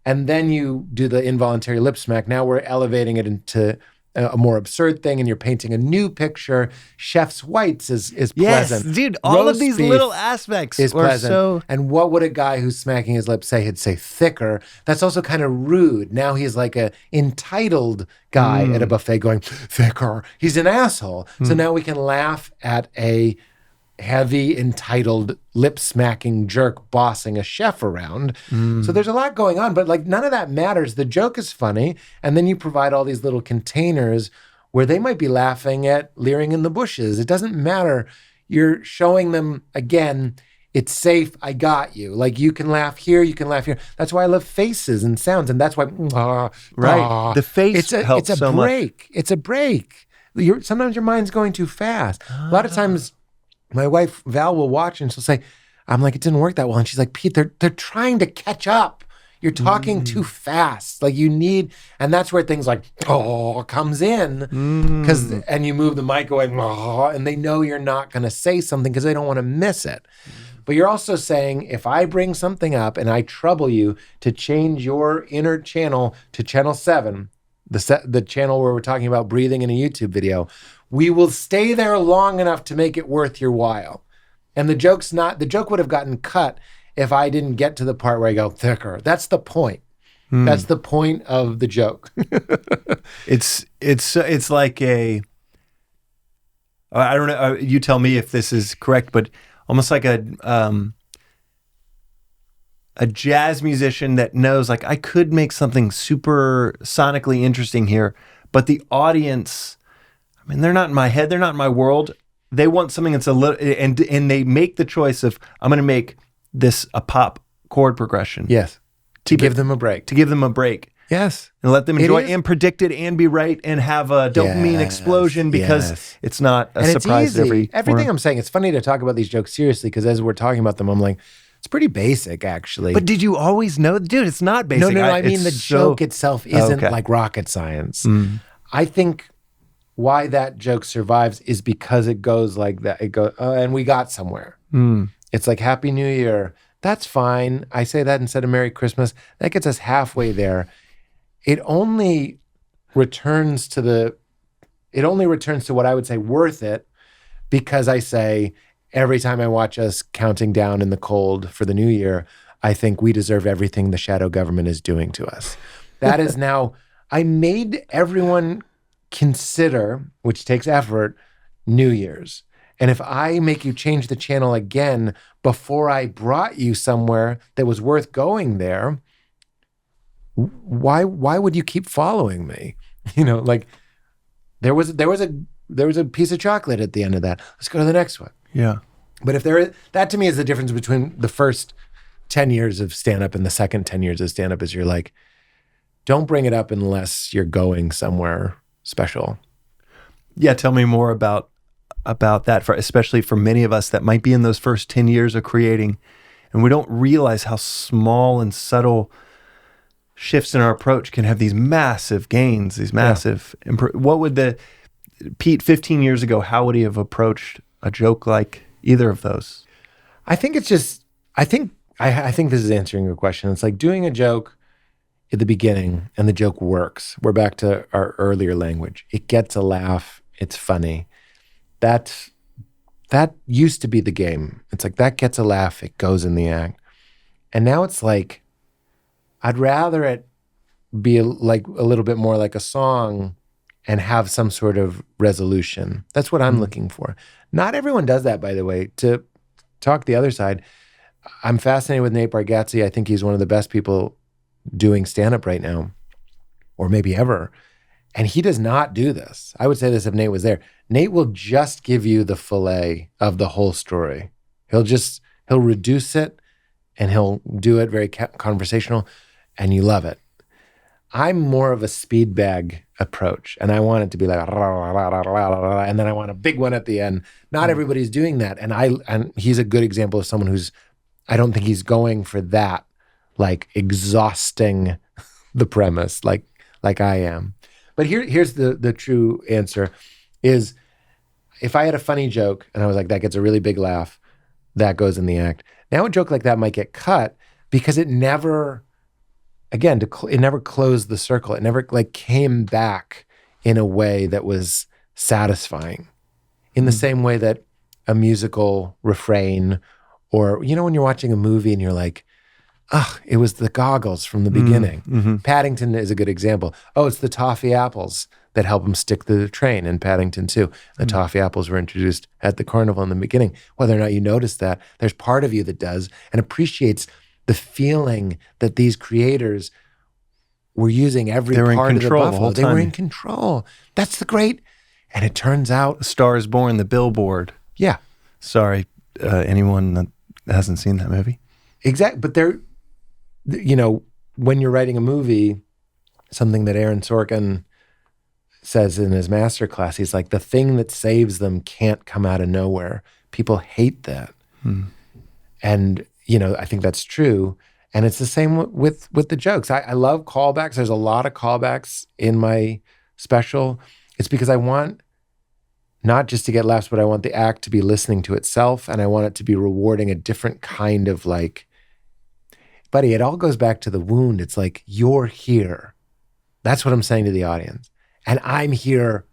And then you do the involuntary lip smack. Now we're elevating it into a more absurd thing, and you're painting a new picture. Chef's White's is pleasant. Yes, dude, all Roast of these beef little aspects is pleasant. So... And what would a guy who's smacking his lips say? He'd say thicker. That's also kind of rude. Now he's like a entitled guy at a buffet going, thicker. He's an asshole. So now we can laugh at a heavy, entitled, lip-smacking jerk bossing a chef around. So there's a lot going on, but like none of that matters. The joke is funny, and then you provide all these little containers where they might be laughing at leering in the bushes. It doesn't matter. You're showing them, again, it's safe, I got you. Like you can laugh here, you can laugh here. That's why I love faces and sounds, and that's why, the face helps so much. It's a break. Sometimes your mind's going too fast. A lot of times, my wife, Val, will watch and she'll say, I'm like, it didn't work that well. And she's like, Pete, they're trying to catch up. You're talking too fast. Like you need, and that's where things like, comes in. And you move the mic away, and they know you're not going to say something because they don't want to miss it. But you're also saying, if I bring something up and I trouble you to change your inner channel to channel 7, the channel where we're talking about breathing in a YouTube video, we will stay there long enough to make it worth your while. And the joke would have gotten cut if I didn't get to the part where I go thicker. That's the point. That's the point of the joke. It's like I don't know, you tell me if this is correct, but almost like a jazz musician that knows, like, I could make something super sonically interesting here, but the audience, I mean, they're not in my head, they're not in my world. They want something that's a little, and they make the choice of, I'm going to make this a pop chord progression. Yes. To give them a break. Yes. And let them enjoy and predict it and be right and have a dopamine explosion because it's not a surprise. Everything I'm saying, it's funny to talk about these jokes seriously because as we're talking about them, I'm like, it's pretty basic, actually. But did you always know? Dude, it's not basic. No, I mean, the joke itself isn't like rocket science. I think why that joke survives is because it goes like that. It goes, and we got somewhere. It's like, Happy New Year. That's fine. I say that instead of Merry Christmas. That gets us halfway there. It only returns to it only returns to what I would say worth it, because I say every time I watch us counting down in the cold for the new year, I think we deserve everything the shadow government is doing to us. That is now, I made everyone consider, which takes effort, New Year's. And if I make you change the channel again before I brought you somewhere that was worth going there, why would you keep following me? Like there was a piece of chocolate at the end of that. Let's go to the next one. Yeah. But that to me is the difference between the first 10 years of stand-up and the second 10 years of stand-up is you're like, don't bring it up unless you're going somewhere special. Yeah, tell me more about that, especially for many of us that might be in those first 10 years of creating, and we don't realize how small and subtle shifts in our approach can have these massive gains, these massive what would Pete 15 years ago, how would he have approached a joke like either of those? I think it's just, I think this is answering your question. It's like doing a joke at the beginning and the joke works. We're back to our earlier language. It gets a laugh. It's funny. That used to be the game. It's like that gets a laugh. It goes in the act. And now it's like, I'd rather it be like a little bit more like a song and have some sort of resolution. That's what I'm looking for. Not everyone does that, by the way. To talk the other side, I'm fascinated with Nate Bargatze. I think he's one of the best people doing stand-up right now, or maybe ever. And he does not do this. I would say this if Nate was there. Nate will just give you the fillet of the whole story. He'll reduce it and he'll do it very conversational, and you love it. I'm more of a speed bag approach, and I want it to be like, and then I want a big one at the end. Not everybody's doing that. And he's a good example of someone I don't think he's going for that, like exhausting the premise like I am. But here's the true answer is, if I had a funny joke and I was like, that gets a really big laugh, that goes in the act. Now a joke like that might get cut because it never, again, it never closed the circle. It never came back in a way that was satisfying. In the same way that a musical refrain, or, when you're watching a movie and you're like, it was the goggles from the beginning. Mm-hmm. Paddington is a good example. Oh, it's the toffee apples that help him stick to the train in Paddington 2. The toffee apples were introduced at the carnival in the beginning. Whether or not you notice that, there's part of you that does and appreciates the feeling that these creators were using every part of the buffalo. They were in control. That's the great. And it turns out, A Star is Born, the billboard. Yeah. Sorry, anyone that hasn't seen that movie. Exactly. But when you're writing a movie, something that Aaron Sorkin says in his masterclass, he's like, the thing that saves them can't come out of nowhere. People hate that. And, I think that's true. And it's the same with the jokes. I love callbacks. There's a lot of callbacks in my special. It's because I want not just to get laughs, but I want the act to be listening to itself, and I want it to be rewarding a different kind of buddy, it all goes back to the wound. It's like, you're here. That's what I'm saying to the audience. And I'm here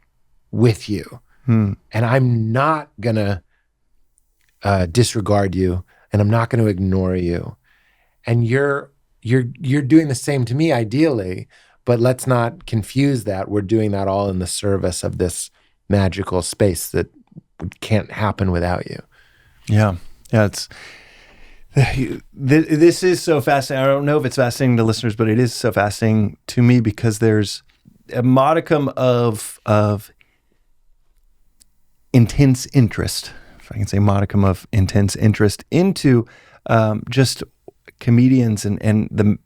with you. And I'm not going to disregard you, and I'm not going to ignore you. And you're doing the same to me, ideally, but let's not confuse that. We're doing that all in the service of this magical space that can't happen without you. Yeah. This is so fascinating. I don't know if it's fascinating to listeners, but it is so fascinating to me because there's a modicum of intense interest, if I can say modicum of intense interest, into just comedians and the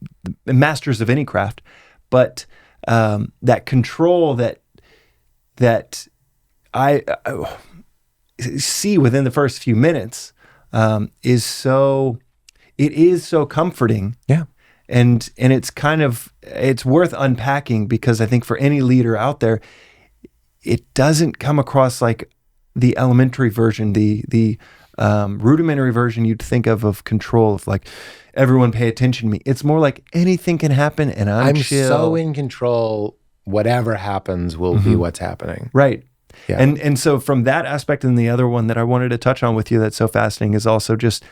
masters of any craft, but that control that I see within the first few minutes is so comforting. Yeah. And it's worth unpacking, because I think for any leader out there, it doesn't come across like the elementary version, the rudimentary version you'd think of control, of like, everyone pay attention to me. It's more like anything can happen and I'm chill. So in control whatever happens will be what's happening. Right. Yeah. And so from that aspect, and the other one that I wanted to touch on with you that's so fascinating is also just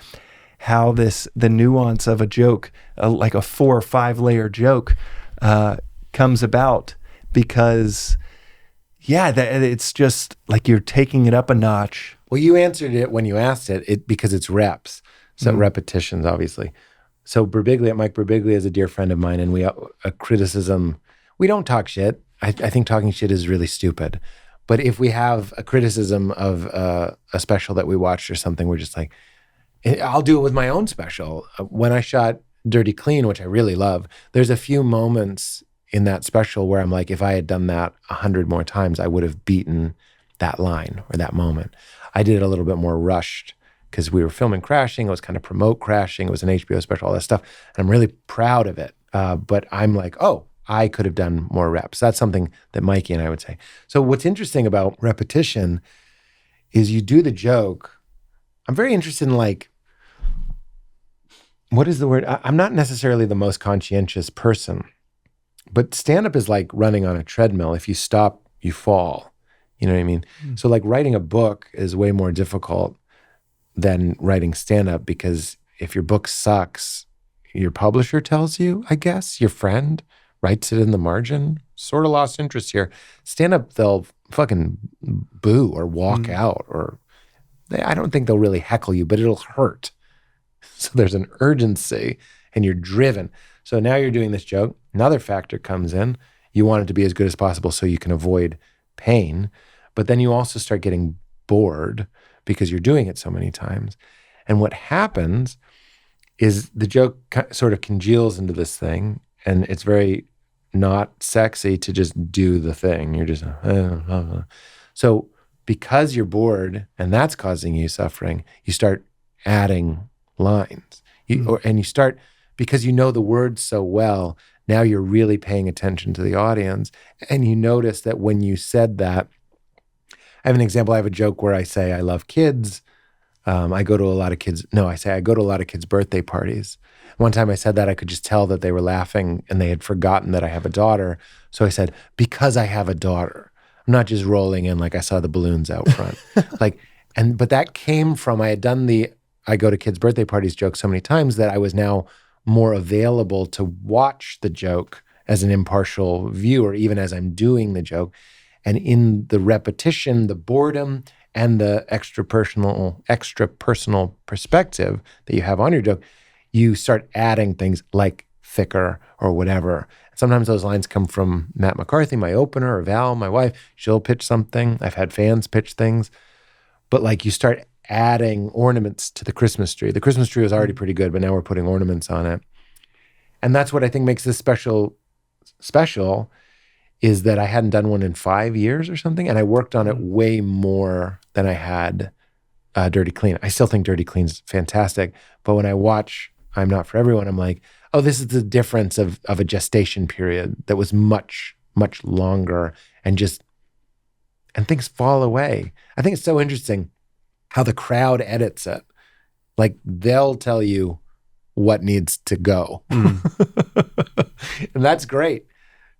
how the nuance of a joke, like a 4 or 5 layer joke, comes about, because it's just like you're taking it up a notch. Well, you answered it when you asked it because it's reps. So repetitions, obviously. So Mike Birbiglia is a dear friend of mine, and a criticism, we don't talk shit. I think talking shit is really stupid. But if we have a criticism of a special that we watched or something, we're just like, I'll do it with my own special. When I shot Dirty Clean, which I really love, there's a few moments in that special where I'm like, if I had done that 100 more times, I would have beaten that line or that moment. I did it a little bit more rushed because we were filming Crashing. It was kind of promote Crashing. It was an HBO special, all that stuff. And I'm really proud of it. But I'm like, oh, I could have done more reps. That's something that Mikey and I would say. So what's interesting about repetition is you do the joke. I'm very interested in like, what is the word? I'm not necessarily the most conscientious person, but stand-up is like running on a treadmill. If you stop, you fall. You know what I mean? So like writing a book is way more difficult than writing stand-up, because if your book sucks, your publisher tells you, I guess, your friend writes it in the margin, sort of lost interest here. Stand-up, they'll fucking boo or walk out, or I don't think they'll really heckle you, but it'll hurt. So there's an urgency and you're driven. So now you're doing this joke. Another factor comes in. You want it to be as good as possible so you can avoid pain. But then you also start getting bored because you're doing it so many times. And what happens is the joke sort of congeals into this thing, and it's very not sexy to just do the thing. You're just, So because you're bored and that's causing you suffering, you start adding lines. And you start, because you know the words so well, now you're really paying attention to the audience. And you notice that when you said that, I have an example. I have a joke where I say, I love kids. I go to a lot of kids. No, I say, I go to a lot of kids' birthday parties. One time I said that, I could just tell that they were laughing and they had forgotten that I have a daughter. So I said, because I have a daughter. I'm not just rolling in like I saw the balloons out front. But that came from, I had done I go to kids' birthday parties joke so many times that I was now more available to watch the joke as an impartial viewer, even as I'm doing the joke. And in the repetition, the boredom, and the extra personal perspective that you have on your joke, you start adding things like thicker or whatever. Sometimes those lines come from Matt McCarthy, my opener, or Val, my wife. She'll pitch something. I've had fans pitch things. But like you start adding ornaments to the Christmas tree. The Christmas tree was already pretty good, but now we're putting ornaments on it. And that's what I think makes this special, is that I hadn't done one in 5 years or something, and I worked on it way more than I had Dirty Clean. I still think Dirty Clean's fantastic, but when I watch I'm Not For Everyone, I'm like, oh, this is the difference of a gestation period that was much, much longer, and things fall away. I think it's so interesting how the crowd edits it. Like they'll tell you what needs to go. And that's great.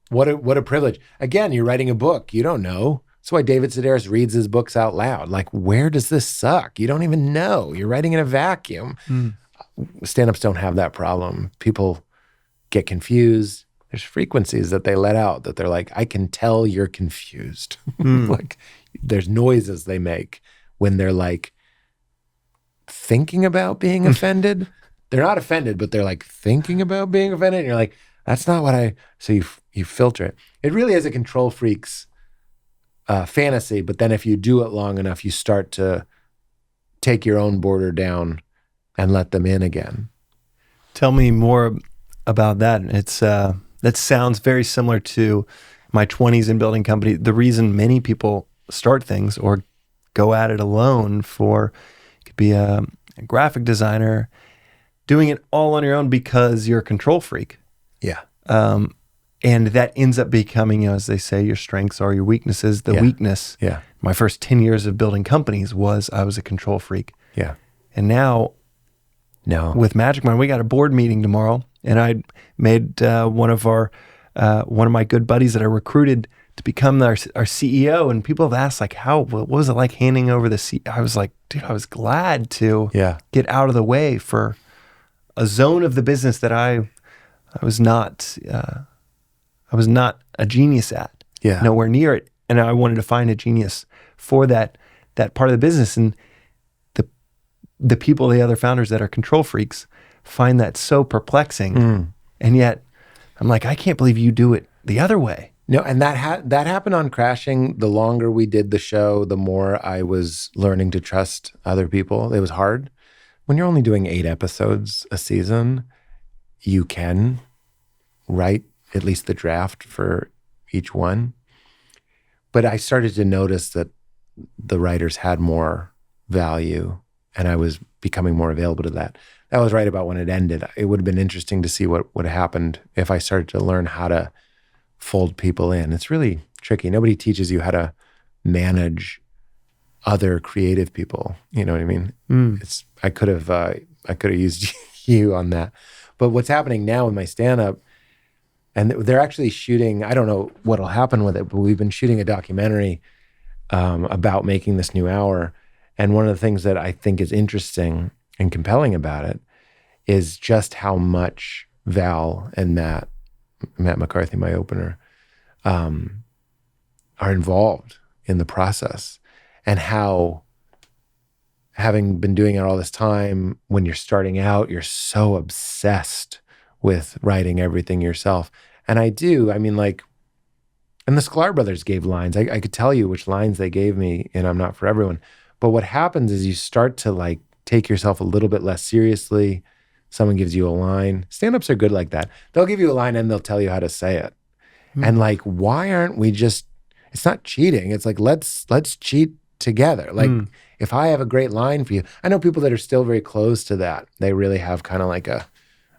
What a privilege. Again, you're writing a book. You don't know. That's why David Sedaris reads his books out loud. Like, where does this suck? You don't even know. You're writing in a vacuum. Stand-ups don't have that problem. People get confused. There's frequencies that they let out that they're like, I can tell you're confused. Like, there's noises they make when they're like thinking about being offended. They're not offended, but they're like thinking about being offended. And you're like, that's not what so you filter it. It really is a control freak's fantasy, but then if you do it long enough, you start to take your own border down and let them in again. Tell me more about that. It's that sounds very similar to my 20s in building company. The reason many people start things or go at it alone it could be a graphic designer, doing it all on your own because you're a control freak. Yeah. And that ends up becoming, as they say, your strengths are your weaknesses. The weakness, my first 10 years of building companies was I was a control freak. Yeah. And now with Magic Mind, we got a board meeting tomorrow, and I made one of our one of my good buddies that I recruited to become our CEO. And people have asked, like, what was it like handing over the seat? I was like, dude, I was glad to get out of the way for a zone of the business that I was not a genius at, nowhere near it. And I wanted to find a genius for that part of the business. And the people, the other founders that are control freaks, find that so perplexing. And yet I'm like, I can't believe you do it the other way. No, and that happened on Crashing. The longer we did the show, the more I was learning to trust other people. It was hard. When you're only doing 8 episodes a season, you can write at least the draft for each one. But I started to notice that the writers had more value, and I was becoming more available to that. That was right about when it ended. It would have been interesting to see what would have happened if I started to learn how to fold people in. It's really tricky. Nobody teaches you how to manage other creative people. You know what I mean? I could have used you on that. But what's happening now with my stand-up, and they're actually shooting, I don't know what'll happen with it, but we've been shooting a documentary about making this new hour. And one of the things that I think is interesting and compelling about it is just how much Val and Matt McCarthy, my opener, are involved in the process, and how, having been doing it all this time, when you're starting out, you're so obsessed with writing everything yourself. And I mean, like, and the Sklar brothers gave lines. I could tell you which lines they gave me, and I'm Not For Everyone. But what happens is you start to, like, take yourself a little bit less seriously. Someone gives you a line. Stand-ups are good like that. They'll give you a line and they'll tell you how to say it. And like, why aren't we just, it's not cheating. It's like, let's cheat together. Like, if I have a great line for you, I know people that are still very close to that. They really have kind of like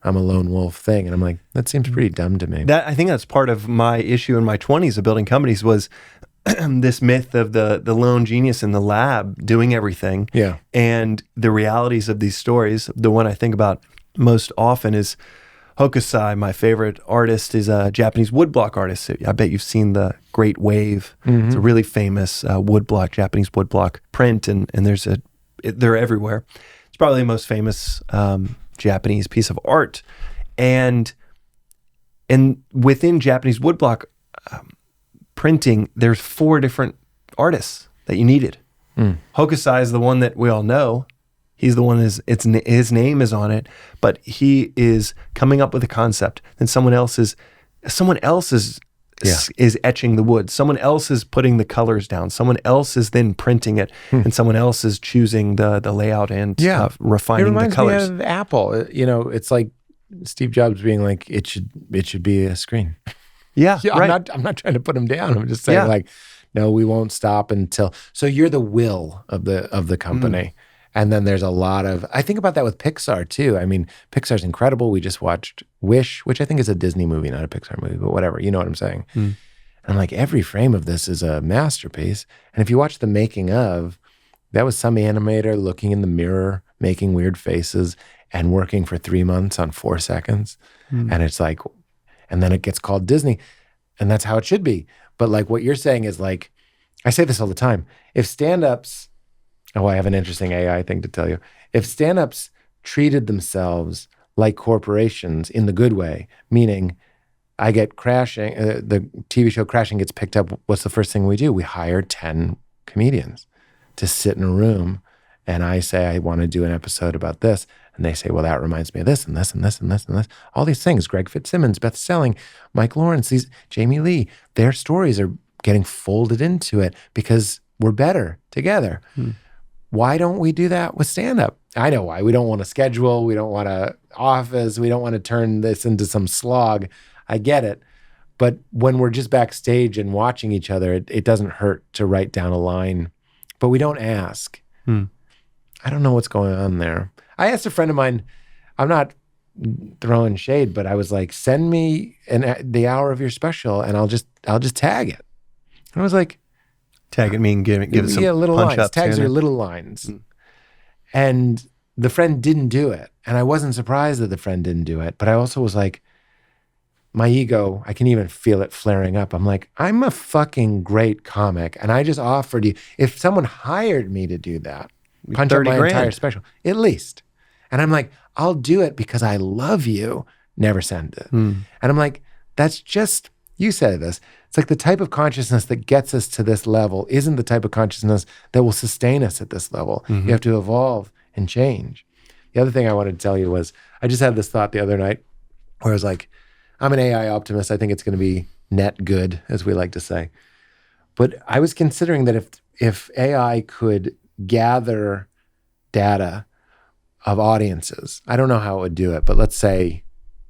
I'm a lone wolf thing. And I'm like, that seems pretty dumb to me. I think that's part of my issue in my 20s of building companies was this myth of the lone genius in the lab doing everything. Yeah. And the realities of these stories. The one I think about most often is Hokusai. My favorite artist is a Japanese woodblock artist. I bet you've seen the Great Wave. It's a really famous Japanese woodblock print, and they're everywhere. It's probably the most famous Japanese piece of art. And within Japanese woodblock printing, there's 4 different artists that you needed. Hokusai is the one that we all know. He's the one his name is on it, but he is coming up with a concept. Then someone else is etching the wood. Someone else is putting the colors down. Someone else is then printing it, and someone else is choosing the layout and refining the colors. It reminds me of Apple. You know, it's like Steve Jobs being like, it should be a screen. Yeah, right. I'm not trying to put him down. I'm just saying, like, no, we won't stop until. So you're the will of the company. And then there's a lot of, I think about that with Pixar too. I mean, Pixar's incredible. We just watched Wish, which I think is a Disney movie, not a Pixar movie, but whatever. You know what I'm saying? And I'm like, every frame of this is a masterpiece. And if you watch the making of, that was some animator looking in the mirror, making weird faces and working for 3 months on 4 seconds. And it's like, and then it gets called Disney. And that's how it should be. But like what you're saying is like, I say this all the time. If stand-ups, I have an interesting AI thing to tell you. If stand-ups treated themselves like corporations in the good way, meaning I get Crashing, the TV show Crashing gets picked up, what's the first thing we do? We hire 10 comedians to sit in a room, and I say, I want to do an episode about this. And they say, well, that reminds me of this and this and this and this and this. All these things, Greg Fitzsimmons, Beth Stelling, Mike Lawrence, Jamie Lee, their stories are getting folded into it because we're better together. Why don't we do that with stand-up? I know why. We don't want a schedule. We don't want an office. We don't want to turn this into some slog. I get it. But when we're just backstage and watching each other, it doesn't hurt to write down a line. But we don't ask. I don't know what's going on there. I asked a friend of mine, I'm not throwing shade, but I was like, send me the hour of your special and I'll just tag it. And I was like, tag it, mean give it some little punch lines. ups. Tags are little lines. And the friend didn't do it. And I wasn't surprised that the friend didn't do it. But I also was like, my ego, I can even feel it flaring up. I'm like, I'm a fucking great comic. And I just offered you, if someone hired me to do that, punch up my entire special, at least. And I'm like, I'll do it because I love you. Never send it. And I'm like, that's just, you said this. It's like the type of consciousness that gets us to this level isn't the type of consciousness that will sustain us at this level. You have to evolve and change. The other thing I wanted to tell you was, I just had this thought the other night where I was like, I'm an AI optimist. I think it's going to be net good, as we like to say. But I was considering that if AI could gather data of audiences, I don't know how it would do it, but let's say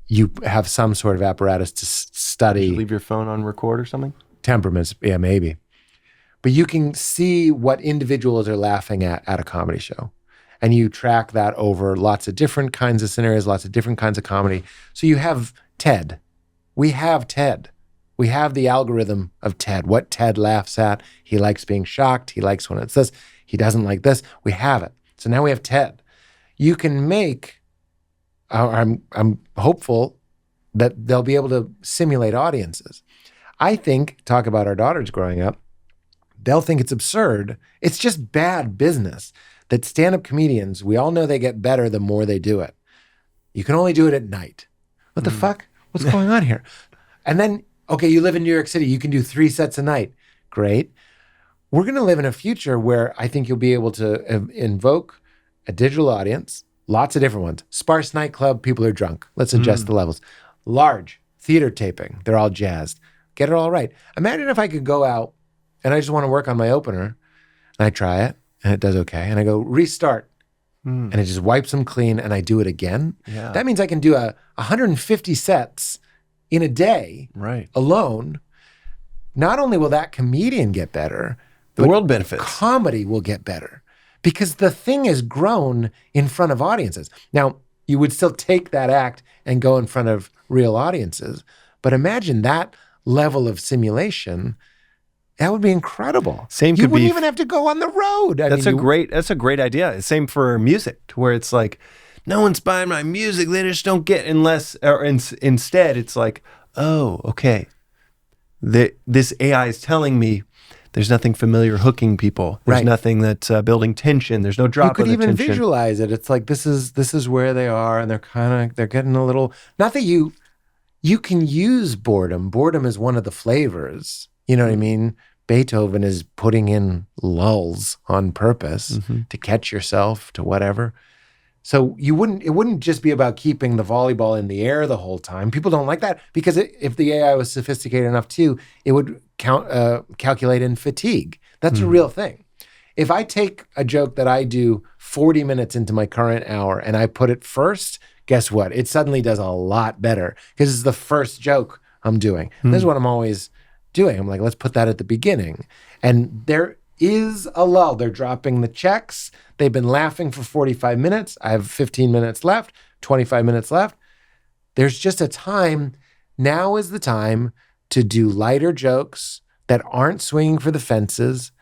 you have some sort of apparatus to study. Leave your phone on record or something? Temperaments, yeah, maybe. But you can see what individuals are laughing at a comedy show. And you track that over lots of different kinds of scenarios, lots of different kinds of comedy. So you have TED. We have TED. We have the algorithm of TED. What TED laughs at. He likes being shocked. He likes when it's this. He doesn't like this. We have it. So now we have TED. You can make, I'm hopeful that they'll be able to simulate audiences. I think, talk about our daughters growing up, they'll think it's absurd. It's just bad business that stand-up comedians, we all know they get better the more they do it. You can only do it at night. What the fuck? What's going on here? And then, okay, you live in New York City. You can do 3 sets a night. Great. We're going to live in a future where I think you'll be able to invoke a digital audience, lots of different ones. Sparse nightclub, people are drunk. Let's adjust the levels. Large theater taping, they're all jazzed. Get it all right. Imagine if I could go out and I just want to work on my opener and I try it and it does okay. And I go restart and it just wipes them clean and I do it again. Yeah. That means I can do 150 sets in a day alone. Not only will that comedian get better, the world benefits. Comedy will get better because the thing is grown in front of audiences. Now, you would still take that act and go in front of real audiences. But imagine that level of simulation. That would be incredible. You wouldn't even have to go on the road. That's a great idea. Same for music, to where it's like, no one's buying my music. They just don't get instead it's like, oh, okay. This AI is telling me there's nothing familiar hooking people. There's nothing that's building tension. There's no drop of the tension. You could even visualize it. It's like, this is where they are, and they're getting a little, not that you can use boredom. Boredom is one of the flavors. You know what I mean? Beethoven is putting in lulls on purpose to catch yourself to whatever. So it wouldn't just be about keeping the volleyball in the air the whole time. People don't like that because if the AI was sophisticated enough too, it would calculate in fatigue. That's a real thing. If I take a joke that I do 40 minutes into my current hour and I put it first, guess what? It suddenly does a lot better because it's the first joke I'm doing. This is what I'm always doing. I'm like, let's put that at the beginning. And there is a lull. They're dropping the checks. They've been laughing for 45 minutes. I have 15 minutes left, 25 minutes left. There's just a time. Now is the time to do lighter jokes that aren't swinging for the fences.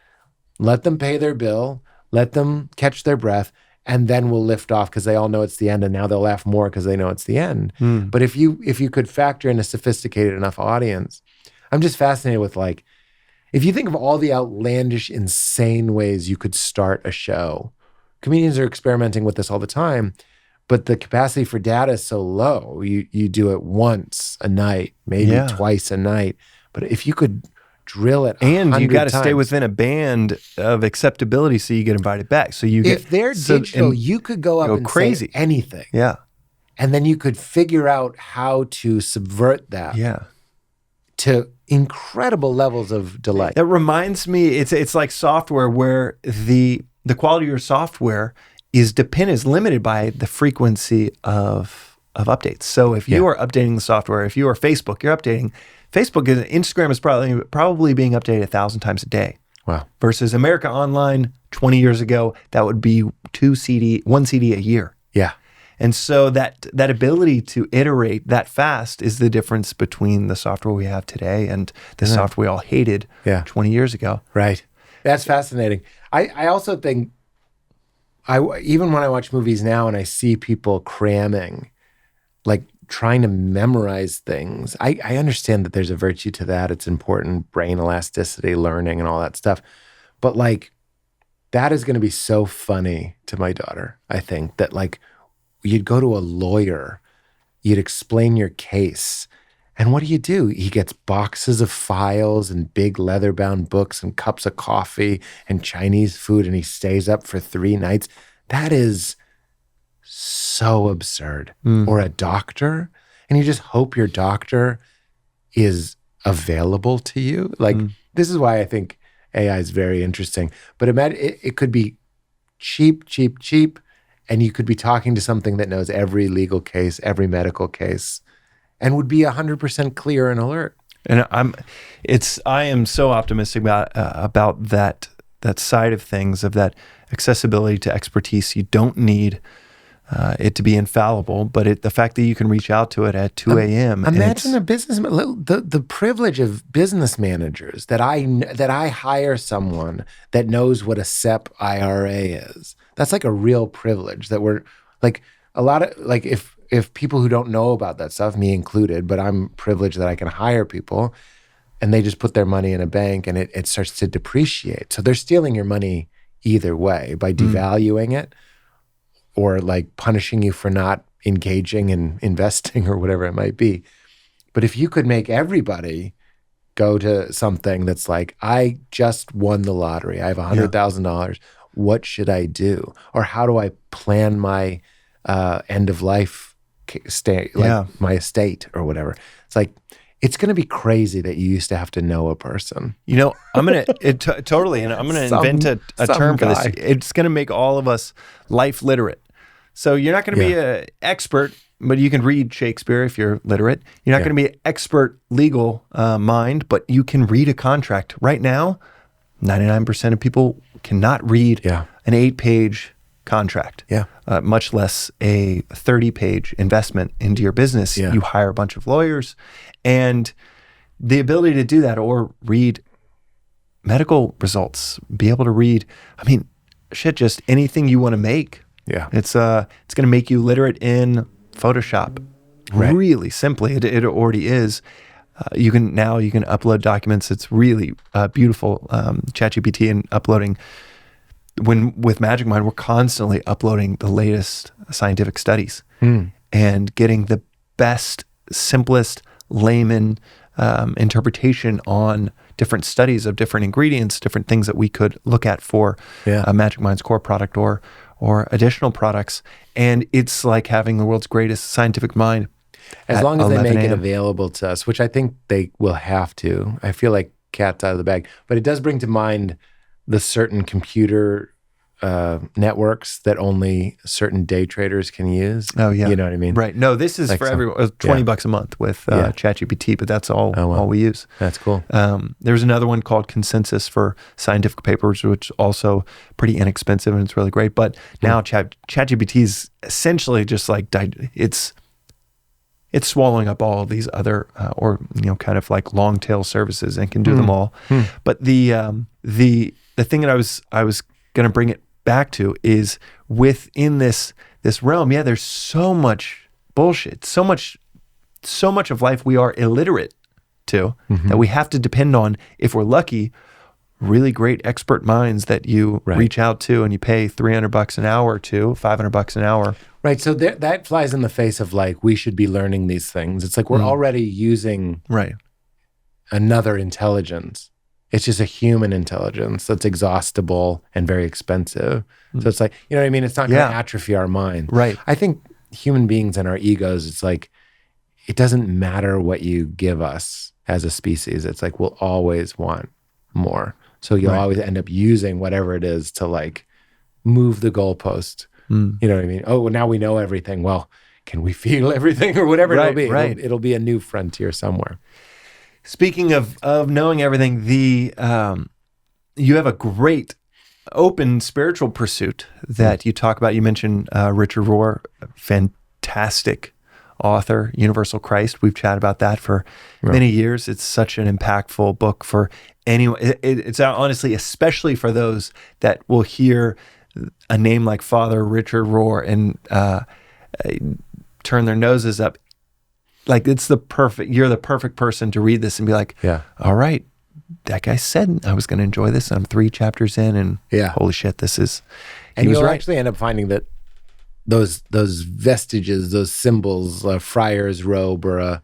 Let them pay their bill. Let them catch their breath. And then we'll lift off because they all know it's the end. And now they'll laugh more because they know it's the end. But if you could factor in a sophisticated enough audience, I'm just fascinated with, like, if you think of all the outlandish, insane ways you could start a show, comedians are experimenting with this all the time, but the capacity for data is so low. You do it once a night, maybe twice a night. But if you could drill it, and you got to stay within a band of acceptability so you get invited back. So if they're digital, you could go up and crazy. Say anything. Yeah. And then you could figure out how to subvert that. Yeah. To incredible levels of delight. That reminds me, it's like software where the quality of your software is limited by the frequency of updates. So if you are updating the software, if you are Facebook, you're updating. Instagram is probably being updated 1,000 times a day. Wow. Versus America Online 20 years ago, that would be 1 CD a year. Yeah. And so that ability to iterate that fast is the difference between the software we have today and the software we all hated 20 years ago. Right. That's fascinating. I also think, even when I watch movies now and I see people cramming, like trying to memorize things. I understand that there's a virtue to that. It's important, brain elasticity, learning, and all that stuff. But like, that is going to be so funny to my daughter, I think, that like you'd go to a lawyer, you'd explain your case. And what do? He gets boxes of files and big leather-bound books and cups of coffee and Chinese food, and he stays up for 3 nights. That is so absurd. Or a doctor, and you just hope your doctor is available to you. Like, this is why I think AI is very interesting. But imagine it could be cheap, and you could be talking to something that knows every legal case, every medical case, and would be 100% clear and alert. And I am so optimistic about that side of things, of that accessibility to expertise. You don't need it to be infallible, but the fact that you can reach out to it at 2 a.m. Imagine the privilege of business managers that I hire someone that knows what a SEP IRA is. That's like a real privilege that we're like a lot of like if people who don't know about that stuff, me included, but I'm privileged that I can hire people and they just put their money in a bank and it starts to depreciate. So they're stealing your money either way by devaluing it or like punishing you for not engaging in investing or whatever it might be. But if you could make everybody go to something that's like, I just won the lottery, I have $100,000, what should I do? Or how do I plan my end of life my estate or whatever? It's like, it's going to be crazy that you used to have to know a person. You know, I'm going to totally, and I'm going to invent a term for this. It's going to make all of us life literate. So you're not going to be an expert, but you can read Shakespeare if you're literate. You're not going to be an expert legal mind, but you can read a contract. Right now, 99% of people cannot read an 8-page contract, much less a 30-page investment into your business. You hire a bunch of lawyers, and the ability to do that or read medical results, be able to read, I mean, just anything you want to make. It's going to make you literate in Photoshop. Really simply, it already is. You can upload documents. It's really beautiful. ChatGPT and uploading. With MagicMind, we're constantly uploading the latest scientific studies and getting the best, simplest layman interpretation on different studies of different ingredients, different things that we could look at for MagicMind's core product or additional products. And it's like having the world's greatest scientific mind. As long as they make it available to us, which I think they will have to. I feel like cat's out of the bag. But it does bring to mind the certain computer networks that only certain day traders can use. Oh, yeah. You know what I mean? Right. No, this is like for everyone. $20 a month with ChatGPT, but that's all we use. That's cool. There's another one called Consensus for scientific papers, which also pretty inexpensive and it's really great. But now ChatGPT is essentially just like, it's swallowing up all of these other, kind of like long tail services and can do them all. But the thing that I was going to bring it back to is within this realm. There's so much bullshit, so much of life we are illiterate to that we have to depend on, if we're lucky, really great expert minds that you reach out to and you pay $300 an hour to $500 an hour. Right. So that flies in the face of like, we should be learning these things. It's like we're already using another intelligence. It's just a human intelligence that's exhaustible and very expensive. So it's like, you know what I mean? It's not going to atrophy our mind. Right. I think human beings and our egos, it's like, it doesn't matter what you give us as a species. It's like, we'll always want more. So you'll always end up using whatever it is to like move the goalpost. You know what I mean? Oh, well, now we know everything. Well, can we feel everything or whatever it'll be? It'll be a new frontier somewhere. Speaking of knowing everything, you have a great open spiritual pursuit that you talk about. You mentioned Richard Rohr, fantastic author, Universal Christ. We've chatted about that for many years. It's such an impactful book for anyone. It's honestly, especially for those that will hear a name like Father Richard Rohr and turn their noses up. like you're the perfect person to read this and be like, Yeah. all right, that guy said I was going to enjoy this. I'm 3 chapters in, and holy shit, this is. And he was you'll right. actually end up finding that those vestiges, those symbols, a friar's robe or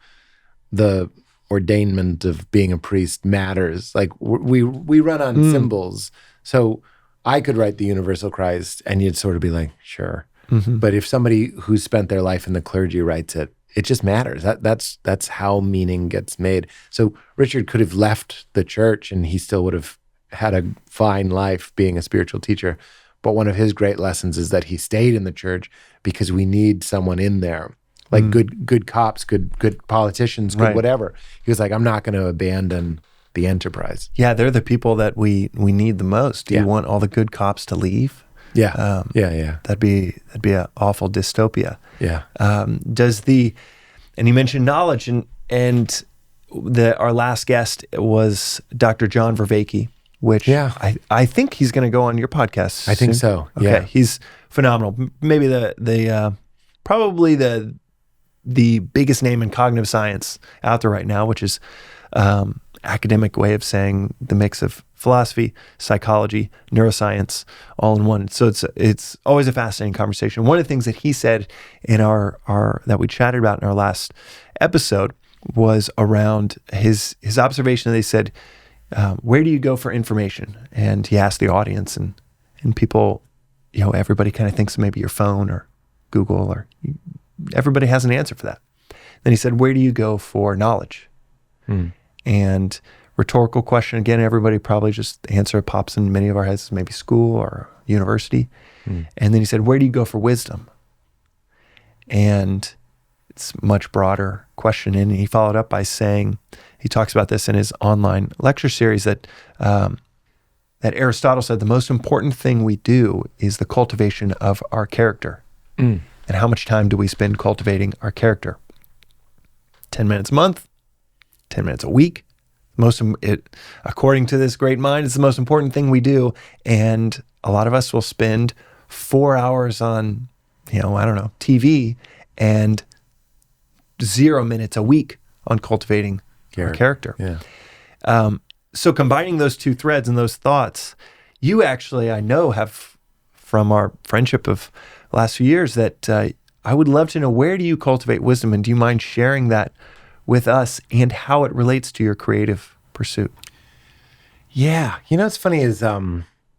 the ordainment of being a priest matters. Like we run on symbols. So I could write the universal Christ and you'd sort of be like, sure. Mm-hmm. But if somebody who's spent their life in the clergy writes it, it just matters. That's how meaning gets made. So Richard could have left the church and he still would have had a fine life being a spiritual teacher. But one of his great lessons is that he stayed in the church because we need someone in there, like good cops, good politicians, good whatever. He was like, I'm not going to abandon the enterprise. Yeah, they're the people that we need the most. Do you want all the good cops to leave? Yeah, That'd be an awful dystopia. Yeah. And you mentioned knowledge, and our last guest was Dr. John Vervaeke, which I think he's going to go on your podcast. I think so. Okay, yeah, he's phenomenal. Maybe probably the biggest name in cognitive science out there right now, which is academic way of saying the mix of philosophy, psychology, neuroscience, all in one. So it's always a fascinating conversation. One of the things that he said in our that we chatted about in our last episode was around his observation. They said, where do you go for information? And he asked the audience, and people, everybody kind of thinks maybe your phone or Google, or everybody has an answer for that. Then he said, where do you go for knowledge? And rhetorical question, again, everybody probably just the answer pops in many of our heads, maybe school or university. And then he said, where do you go for wisdom? And it's a much broader question. And he followed up by saying, he talks about this in his online lecture series, that Aristotle said the most important thing we do is the cultivation of our character. And how much time do we spend cultivating our character? 10 minutes a month, 10 minutes a week. According to this great mind, it's the most important thing we do. And a lot of us will spend 4 hours on, TV, and 0 minutes a week on cultivating our character. Yeah. So combining those two threads and those thoughts, you actually, I know, have, from our friendship of the last few years, that I would love to know, where do you cultivate wisdom? And do you mind sharing that with us and how it relates to your creative pursuit? Yeah. What's funny is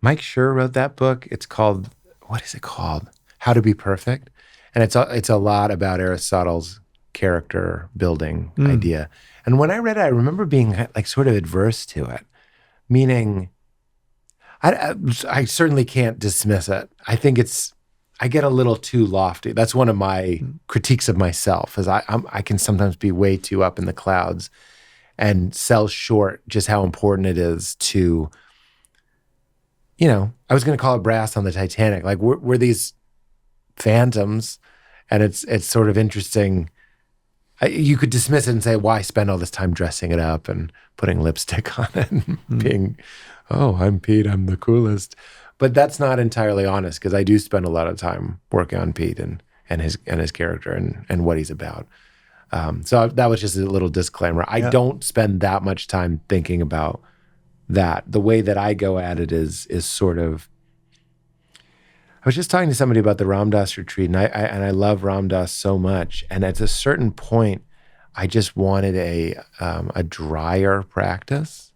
Mike Schur wrote that book. It's called, what is it called? How to Be Perfect. And it's a lot about Aristotle's character building idea. And when I read it, I remember being like sort of adverse to it, meaning I certainly can't dismiss it. I think I get a little too lofty. That's one of my critiques of myself, is I can sometimes be way too up in the clouds and sell short just how important it is to, I was going to call it brass on the Titanic. Like we're these phantoms, and it's sort of interesting. You could dismiss it and say, why spend all this time dressing it up and putting lipstick on it and being, oh, I'm Pete, I'm the coolest. But that's not entirely honest, because I do spend a lot of time working on Pete and his character and what he's about. So that was just a little disclaimer. I don't spend that much time thinking about that. The way that I go at it is sort of. I was just talking to somebody about the Ram Dass retreat, and I love Ram Dass so much. And at a certain point, I just wanted a drier practice.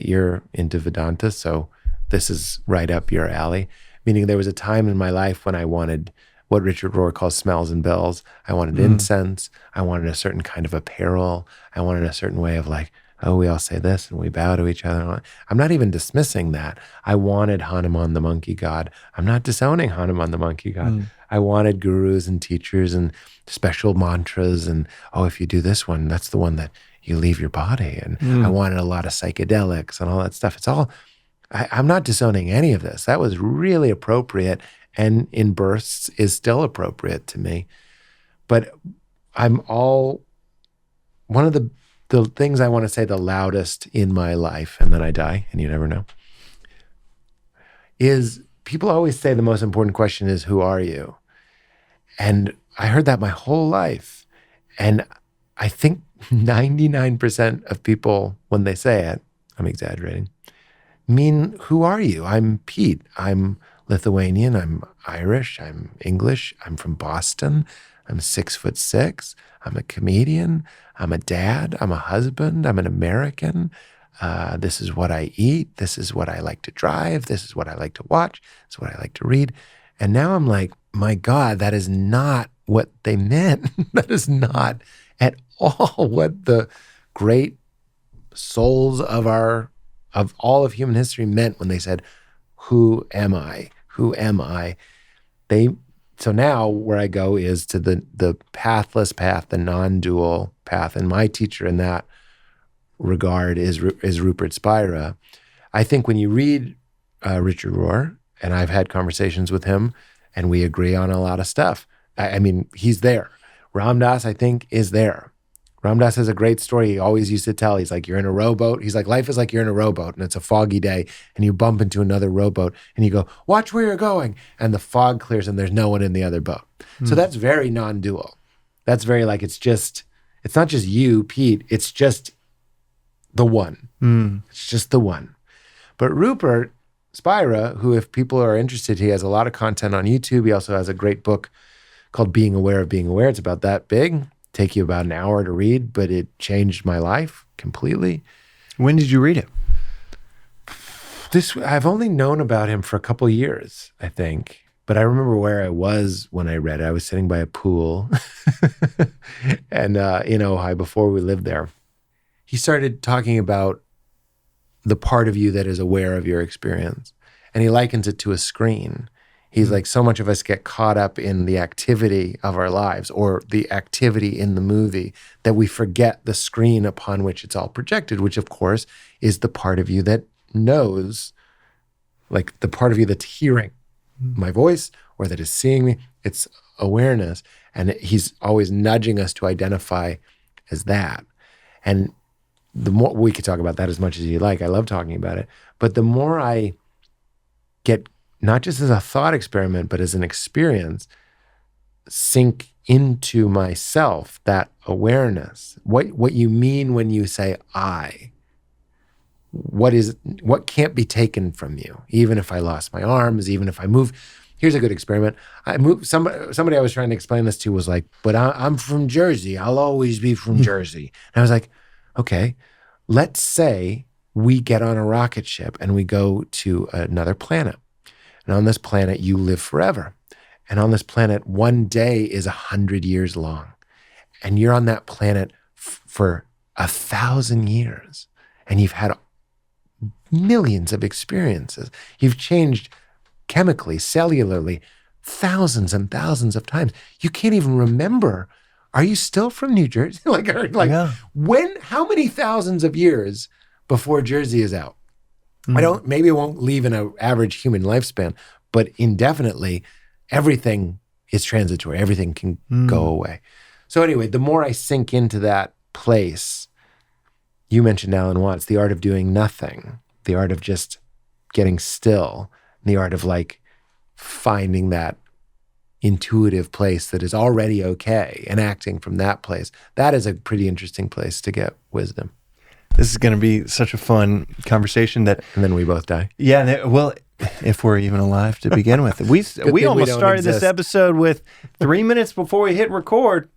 You're into Vedanta, so this is right up your alley. Meaning, there was a time in my life when I wanted what Richard Rohr calls smells and bells. I wanted incense. I wanted a certain kind of apparel. I wanted a certain way of like, oh, we all say this and we bow to each other. I'm not even dismissing that. I wanted Hanuman the monkey god. I'm not disowning Hanuman the monkey god. I wanted gurus and teachers and special mantras and, oh, if you do this one, that's the one that you leave your body. And I wanted a lot of psychedelics and all that stuff. It's all, I'm not disowning any of this. That was really appropriate, and in bursts is still appropriate to me. But one of the things I want to say the loudest in my life, and then I die, and you never know, is people always say the most important question is, who are you? And I heard that my whole life. And I think 99% of people, when they say it, I'm exaggerating, mean, who are you? I'm Pete. I'm Lithuanian. I'm Irish. I'm English. I'm from Boston. I'm 6'6". I'm a comedian. I'm a dad. I'm a husband. I'm an American. This is what I eat. This is what I like to drive. This is what I like to watch. This is what I like to read. And now I'm like, my God, that is not what they meant. That is not at all what the great souls of all of human history meant when they said, who am I? Who am I? So now where I go is to the pathless path, the non-dual path. And my teacher in that regard is Rupert Spira. I think when you read Richard Rohr, and I've had conversations with him, and we agree on a lot of stuff. I mean, he's there. Ram Dass, I think, is there. Ram Dass has a great story he always used to tell. He's like, you're in a rowboat. He's like, life is like you're in a rowboat, and it's a foggy day, and you bump into another rowboat, and you go, watch where you're going. And the fog clears, and there's no one in the other boat. So that's very non-dual. That's very like, it's not just you, Pete. It's just the one. It's just the one. But Rupert Spira, who, if people are interested, he has a lot of content on YouTube. He also has a great book called Being Aware of Being Aware. It's about that big. Take you about an hour to read, but it changed my life completely. When did you read it? I've only known about him for a couple of years, I think. But I remember where I was when I read it. I was sitting by a pool and in Ojai before we lived there. He started talking about the part of you that is aware of your experience. And he likens it to a screen. He's like, so much of us get caught up in the activity of our lives or the activity in the movie that we forget the screen upon which it's all projected, which of course is the part of you that knows, like the part of you that's hearing my voice or that is seeing me. It's awareness. And he's always nudging us to identify as that. And the more, we could talk about that as much as you like. I love talking about it. But the more I get, not just as a thought experiment, but as an experience, sink into myself that awareness. What you mean when you say I? What can't be taken from you? Even if I lost my arms, even if I move. Here's a good experiment. I moved. Somebody I was trying to explain this to was like, but I'm from Jersey. I'll always be from Jersey. And I was like, okay, let's say we get on a rocket ship and we go to another planet. And on this planet, you live forever. And on this planet, one day is 100 years long. And you're on that planet for 1,000 years. And you've had millions of experiences. You've changed chemically, cellularly, thousands and thousands of times. You can't even remember. Are you still from New Jersey? Yeah. How many thousands of years before Jersey is out? Maybe it won't leave in an average human lifespan, but indefinitely, everything is transitory. Everything can go away. So anyway, the more I sink into that place, you mentioned Alan Watts, the art of doing nothing, the art of just getting still, the art of like finding that intuitive place that is already okay and acting from that place. That is a pretty interesting place to get wisdom. This is going to be such a fun conversation and then we both die. Yeah, well, if we're even alive to begin with. We almost started this episode with 3 minutes before we hit record.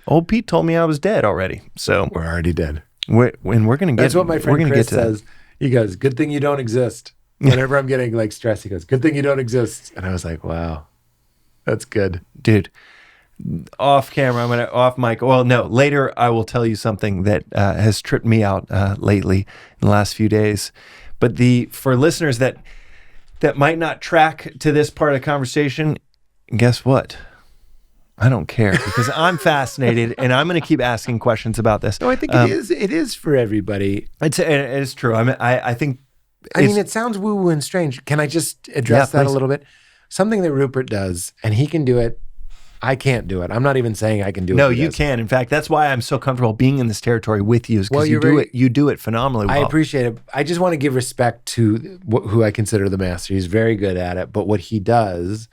Old Pete told me I was dead already. So we're already dead. We're going to get. That's what my friend Chris says. He goes, "Good thing you don't exist." Whenever I'm getting like stressed, he goes, "Good thing you don't exist." And I was like, "Wow, that's good, dude." Off camera, off mic. Well, no, later I will tell you something that has tripped me out lately in the last few days. But for listeners that might not track to this part of the conversation, guess what? I don't care because I'm fascinated and I'm going to keep asking questions about this. No, I think it is for everybody. It is true. I think. I mean, it sounds woo-woo and strange. Can I just address that a little bit? Something that Rupert does, and he can do it. I can't do it. I'm not even saying I can do it. No, you can. In fact, that's why I'm so comfortable being in this territory with you, is because you do it phenomenally well. I appreciate it. I just want to give respect to who I consider the master. He's very good at it. But what he does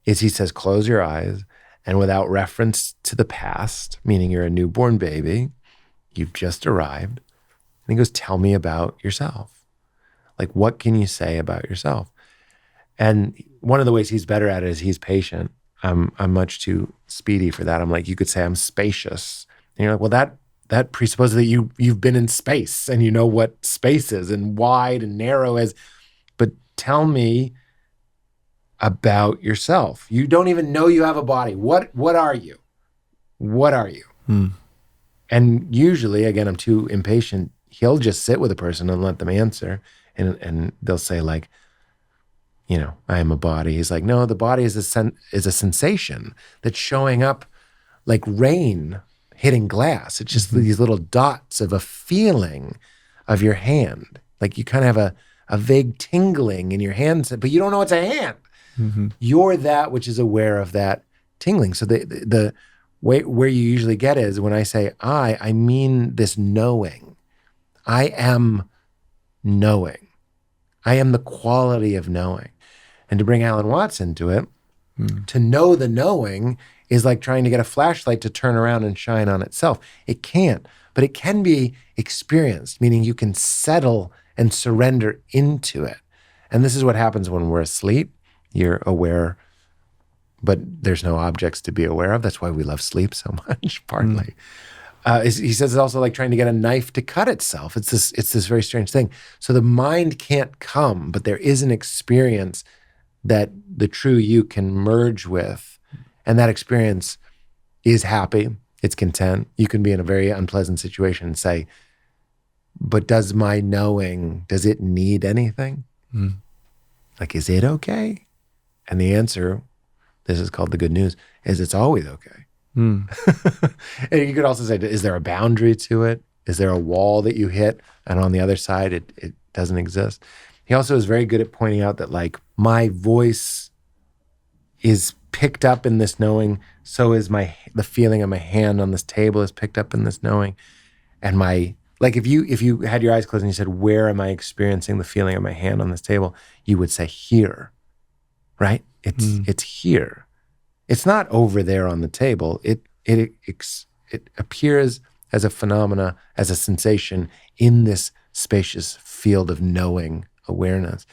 is he says, close your eyes and without reference to the past, meaning you're a newborn baby, you've just arrived. And he goes, tell me about yourself. Like, what can you say about yourself? And one of the ways he's better at it is he's patient. I'm much too speedy for that. I'm like, you could say I'm spacious. And you're like, well, that presupposes that you've been in space and you know what space is and wide and narrow is. But tell me about yourself. You don't even know you have a body. What are you? What are you? And usually, again, I'm too impatient. He'll just sit with a person and let them answer. And they'll say like, I am a body. He's like, no, the body is a sensation that's showing up like rain hitting glass. It's just these little dots of a feeling of your hand. Like you kind of have a vague tingling in your hand, but you don't know it's a hand. You're that which is aware of that tingling. So the way where you usually get it is when I say I mean this knowing. I am knowing. I am the quality of knowing. And to bring Alan Watts into it, to know the knowing is like trying to get a flashlight to turn around and shine on itself. It can't, but it can be experienced, meaning you can settle and surrender into it. And this is what happens when we're asleep. You're aware, but there's no objects to be aware of. That's why we love sleep so much, partly. He says it's also like trying to get a knife to cut itself. It's this very strange thing. So the mind can't come, but there is an experience that the true you can merge with. And that experience is happy. It's content. You can be in a very unpleasant situation and say, but does my knowing, does it need anything? Like, is it okay? And the answer, this is called the good news, is it's always okay. And you could also say, is there a boundary to it? Is there a wall that you hit? And on the other side, it doesn't exist. He also is very good at pointing out that like my voice is picked up in this knowing. So is the feeling of my hand on this table is picked up in this knowing. And like if you had your eyes closed and you said, where am I experiencing the feeling of my hand on this table? You would say here, right? It's here. It's not over there on the table. It appears as a phenomena, as a sensation in this spacious field of knowing awareness.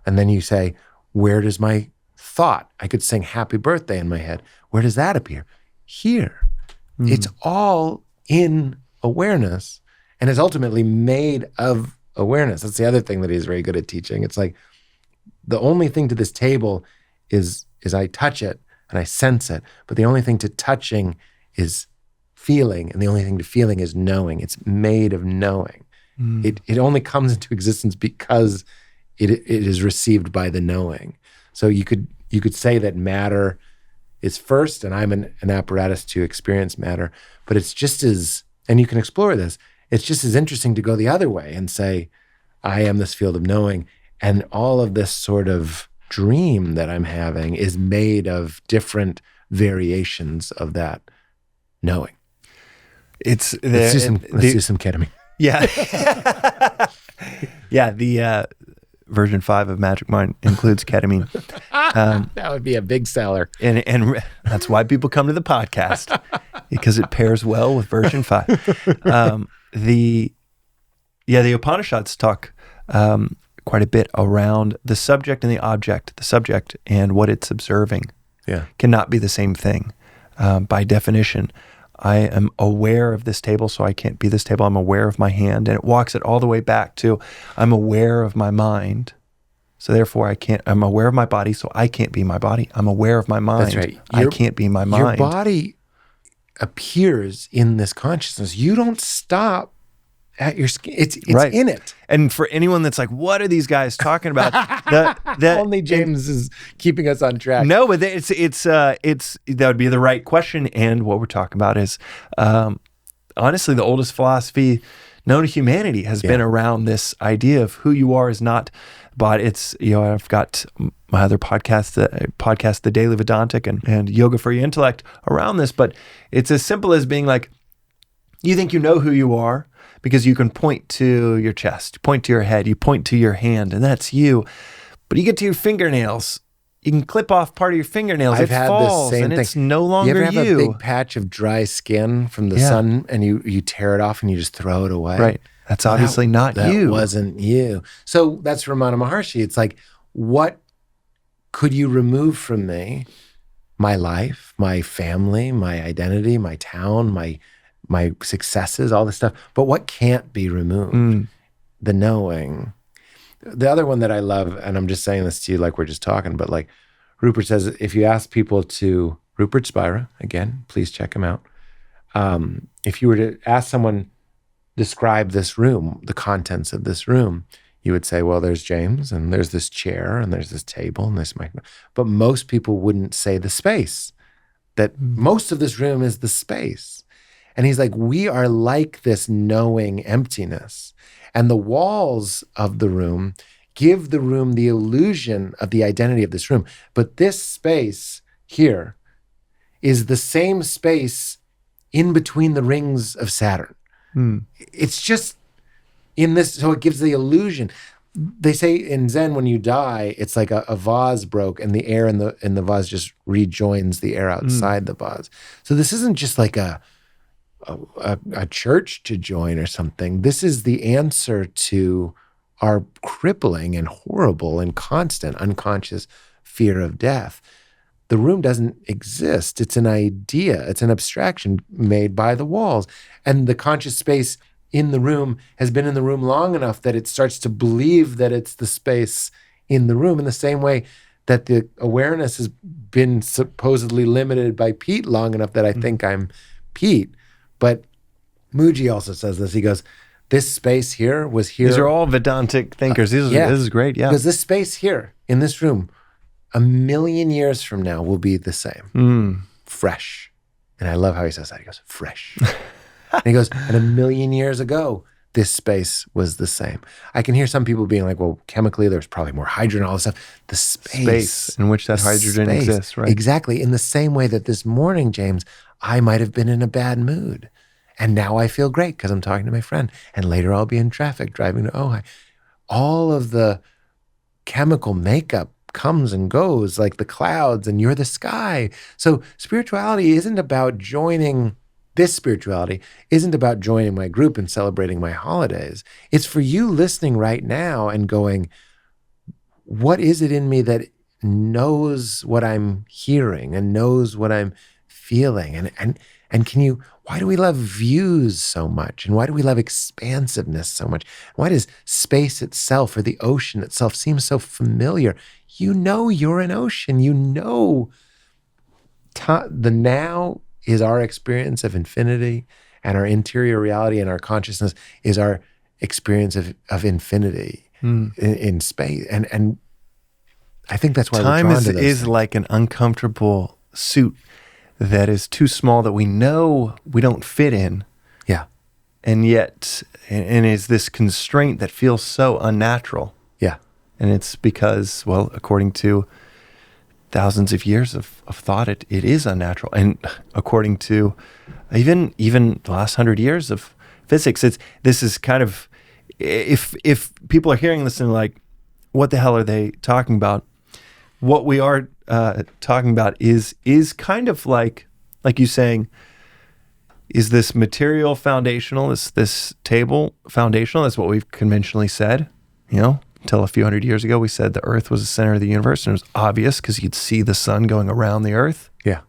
And then you say, where does my thought? I could sing happy birthday in my head. Where does that appear? Here. It's all in awareness and is ultimately made of awareness. That's the other thing that he's very good at teaching. It's like the only thing to this table is I touch it and I sense it, but the only thing to touching is feeling, and the only thing to feeling is knowing. It's made of knowing. It only comes into existence because it is received by the knowing. So you could say that matter is first, and I'm an apparatus to experience matter, but it's just as, and you can explore this, it's just as interesting to go the other way and say, I am this field of knowing, and all of this sort of dream that I'm having is made of different variations of that knowing. Let's do some ketamine. Yeah. Yeah, the version 5 of Magic Mind includes ketamine. That would be a big seller. And that's why people come to the podcast, because it pairs well with version 5. The Upanishads talk quite a bit around the subject and the object. The subject and what it's observing cannot be the same thing. By definition, I am aware of this table, so I can't be this table. I'm aware of my hand, and it walks it all the way back to I'm aware of my mind, so therefore I'm aware of my body, so I can't be my body. I'm aware of my mind. That's right. I can't be my mind. Your body appears in this consciousness. You don't stop at your skin. It's right. In it. And for anyone that's like, what are these guys talking about? Only James is keeping us on track. No, but it's that would be the right question. And what we're talking about is, honestly, the oldest philosophy known to humanity has been around this idea of who you are is not. But it's, I've got my other podcast, the Daily Vedantic and Yoga for Your Intellect around this. But it's as simple as being like, you think you know who you are, because you can point to your chest, point to your head, you point to your hand, and that's you. But you get to your fingernails, you can clip off part of your fingernails. I've it had falls the same and thing. it's no You longer ever have you. a big patch of dry skin from the sun and you tear it off and you just throw it away? Right. That's obviously not you. That wasn't you. So that's Ramana Maharshi. It's like, what could you remove from me? My life, my family, my identity, my town, my successes, all this stuff. But what can't be removed? The knowing. The other one that I love, and I'm just saying this to you like we're just talking, but like Rupert says, if you ask people to, Rupert Spira, again, please check him out. If you were to ask someone, describe this room, the contents of this room, you would say, well, there's James, and there's this chair, and there's this table, and this mic. But most people wouldn't say the space, that most of this room is the space. And he's like, we are like this knowing emptiness. And the walls of the room give the room the illusion of the identity of this room. But this space here is the same space in between the rings of Saturn. It's just in this, so it gives the illusion. They say in Zen, when you die, it's like a vase broke and the air in the vase just rejoins the air outside the vase. So this isn't just like a church to join or something. This is the answer to our crippling and horrible and constant unconscious fear of death. The room doesn't exist. It's an idea. It's an abstraction made by the walls. And the conscious space in the room has been in the room long enough that it starts to believe that it's the space in the room, in the same way that the awareness has been supposedly limited by Pete long enough that I think I'm Pete. But Muji also says this. He goes, this space here was here. These are all Vedantic thinkers. This is great. Yeah. Because this space here in this room, 1 million years from now will be the same. Fresh. And I love how he says that. He goes, fresh. And he goes, and 1 million years ago, this space was the same. I can hear some people being like, well, chemically, there's probably more hydrogen, all this stuff. The space in which that hydrogen exists, right? Exactly. In the same way that this morning, James, I might have been in a bad mood. And now I feel great because I'm talking to my friend. And later I'll be in traffic driving to Ojai. All of the chemical makeup comes and goes like the clouds, and you're the sky. So spirituality isn't about joining, this spirituality isn't about joining my group and celebrating my holidays. It's for you listening right now and going, what is it in me that knows what I'm hearing and knows what I'm feeling? And can you, why do we love views so much? And why do we love expansiveness so much? Why does space itself or the ocean itself seem so familiar? You know you're an ocean. You know the now is our experience of infinity, and our interior reality and our consciousness is our experience of infinity in space. And I think that's why time we're drawn to those is things. like an uncomfortable suit that is too small that we know we don't fit in. Yeah. And yet, and is this constraint that feels so unnatural. Yeah. And it's because, well, according to thousands of years of thought, it is unnatural. And according to even the last 100 years of physics, this is kind of, if people are hearing this and like, what the hell are they talking about? What we are talking about is kind of like you saying, is this material foundational? Is this table foundational? That's what we've conventionally said, until a few hundred years ago. We said the earth was the center of the universe, and it was obvious because you'd see the sun going around the earth. Yeah.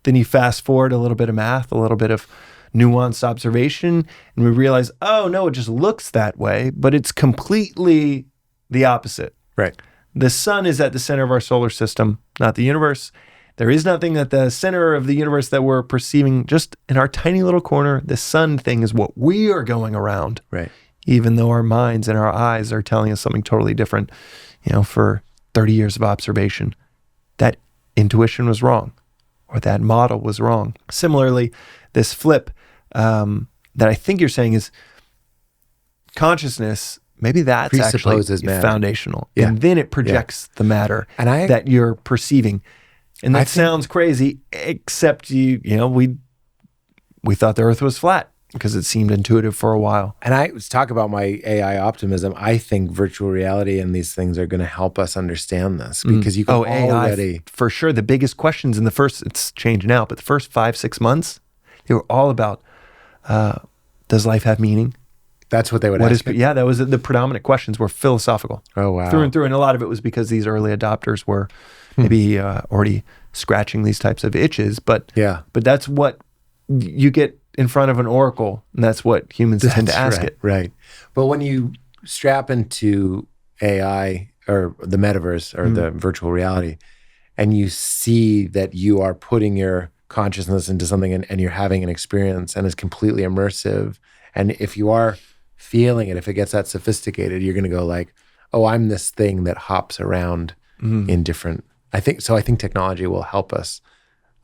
Then you fast forward a little bit of math, a little bit of nuanced observation, and we realize, oh no, it just looks that way, but it's completely the opposite. Right. The sun is at the center of our solar system, not the universe. There is nothing at the center of the universe that we're perceiving just in our tiny little corner. The sun thing is what we are going around. Right. Even though our minds and our eyes are telling us something totally different, for 30 years of observation, that intuition was wrong, or that model was wrong. Similarly, this flip that I think you're saying is consciousness. Maybe that's actually foundational. Yeah. And then it projects the matter that you're perceiving. And that sounds crazy, except we thought the earth was flat. because it seemed intuitive for a while. And I was talk about my AI optimism. I think virtual reality and these things are going to help us understand this because you can already... AI, for sure. The biggest questions in the first, it's changed now, but the first 5-6 months, they were all about, does life have meaning? That's what they would ask. Yeah, that was the predominant questions were philosophical. Oh, wow. Through and through. And a lot of it was because these early adopters were maybe already scratching these types of itches. But that's what you get in front of an oracle, and that's what humans tend to ask it. Right. But when you strap into AI or the metaverse or the virtual reality, and you see that you are putting your consciousness into something and you're having an experience and it's completely immersive, and if you are feeling it, if it gets that sophisticated, you're going to go like, oh, I'm this thing that hops around in different... I think technology will help us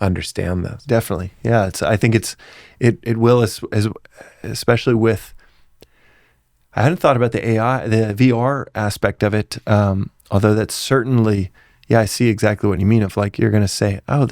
understand this. Definitely. Yeah. I think it will, especially with, I hadn't thought about the AI, the VR aspect of it. Although that's certainly, I see exactly what you mean of like, you're going to say, oh,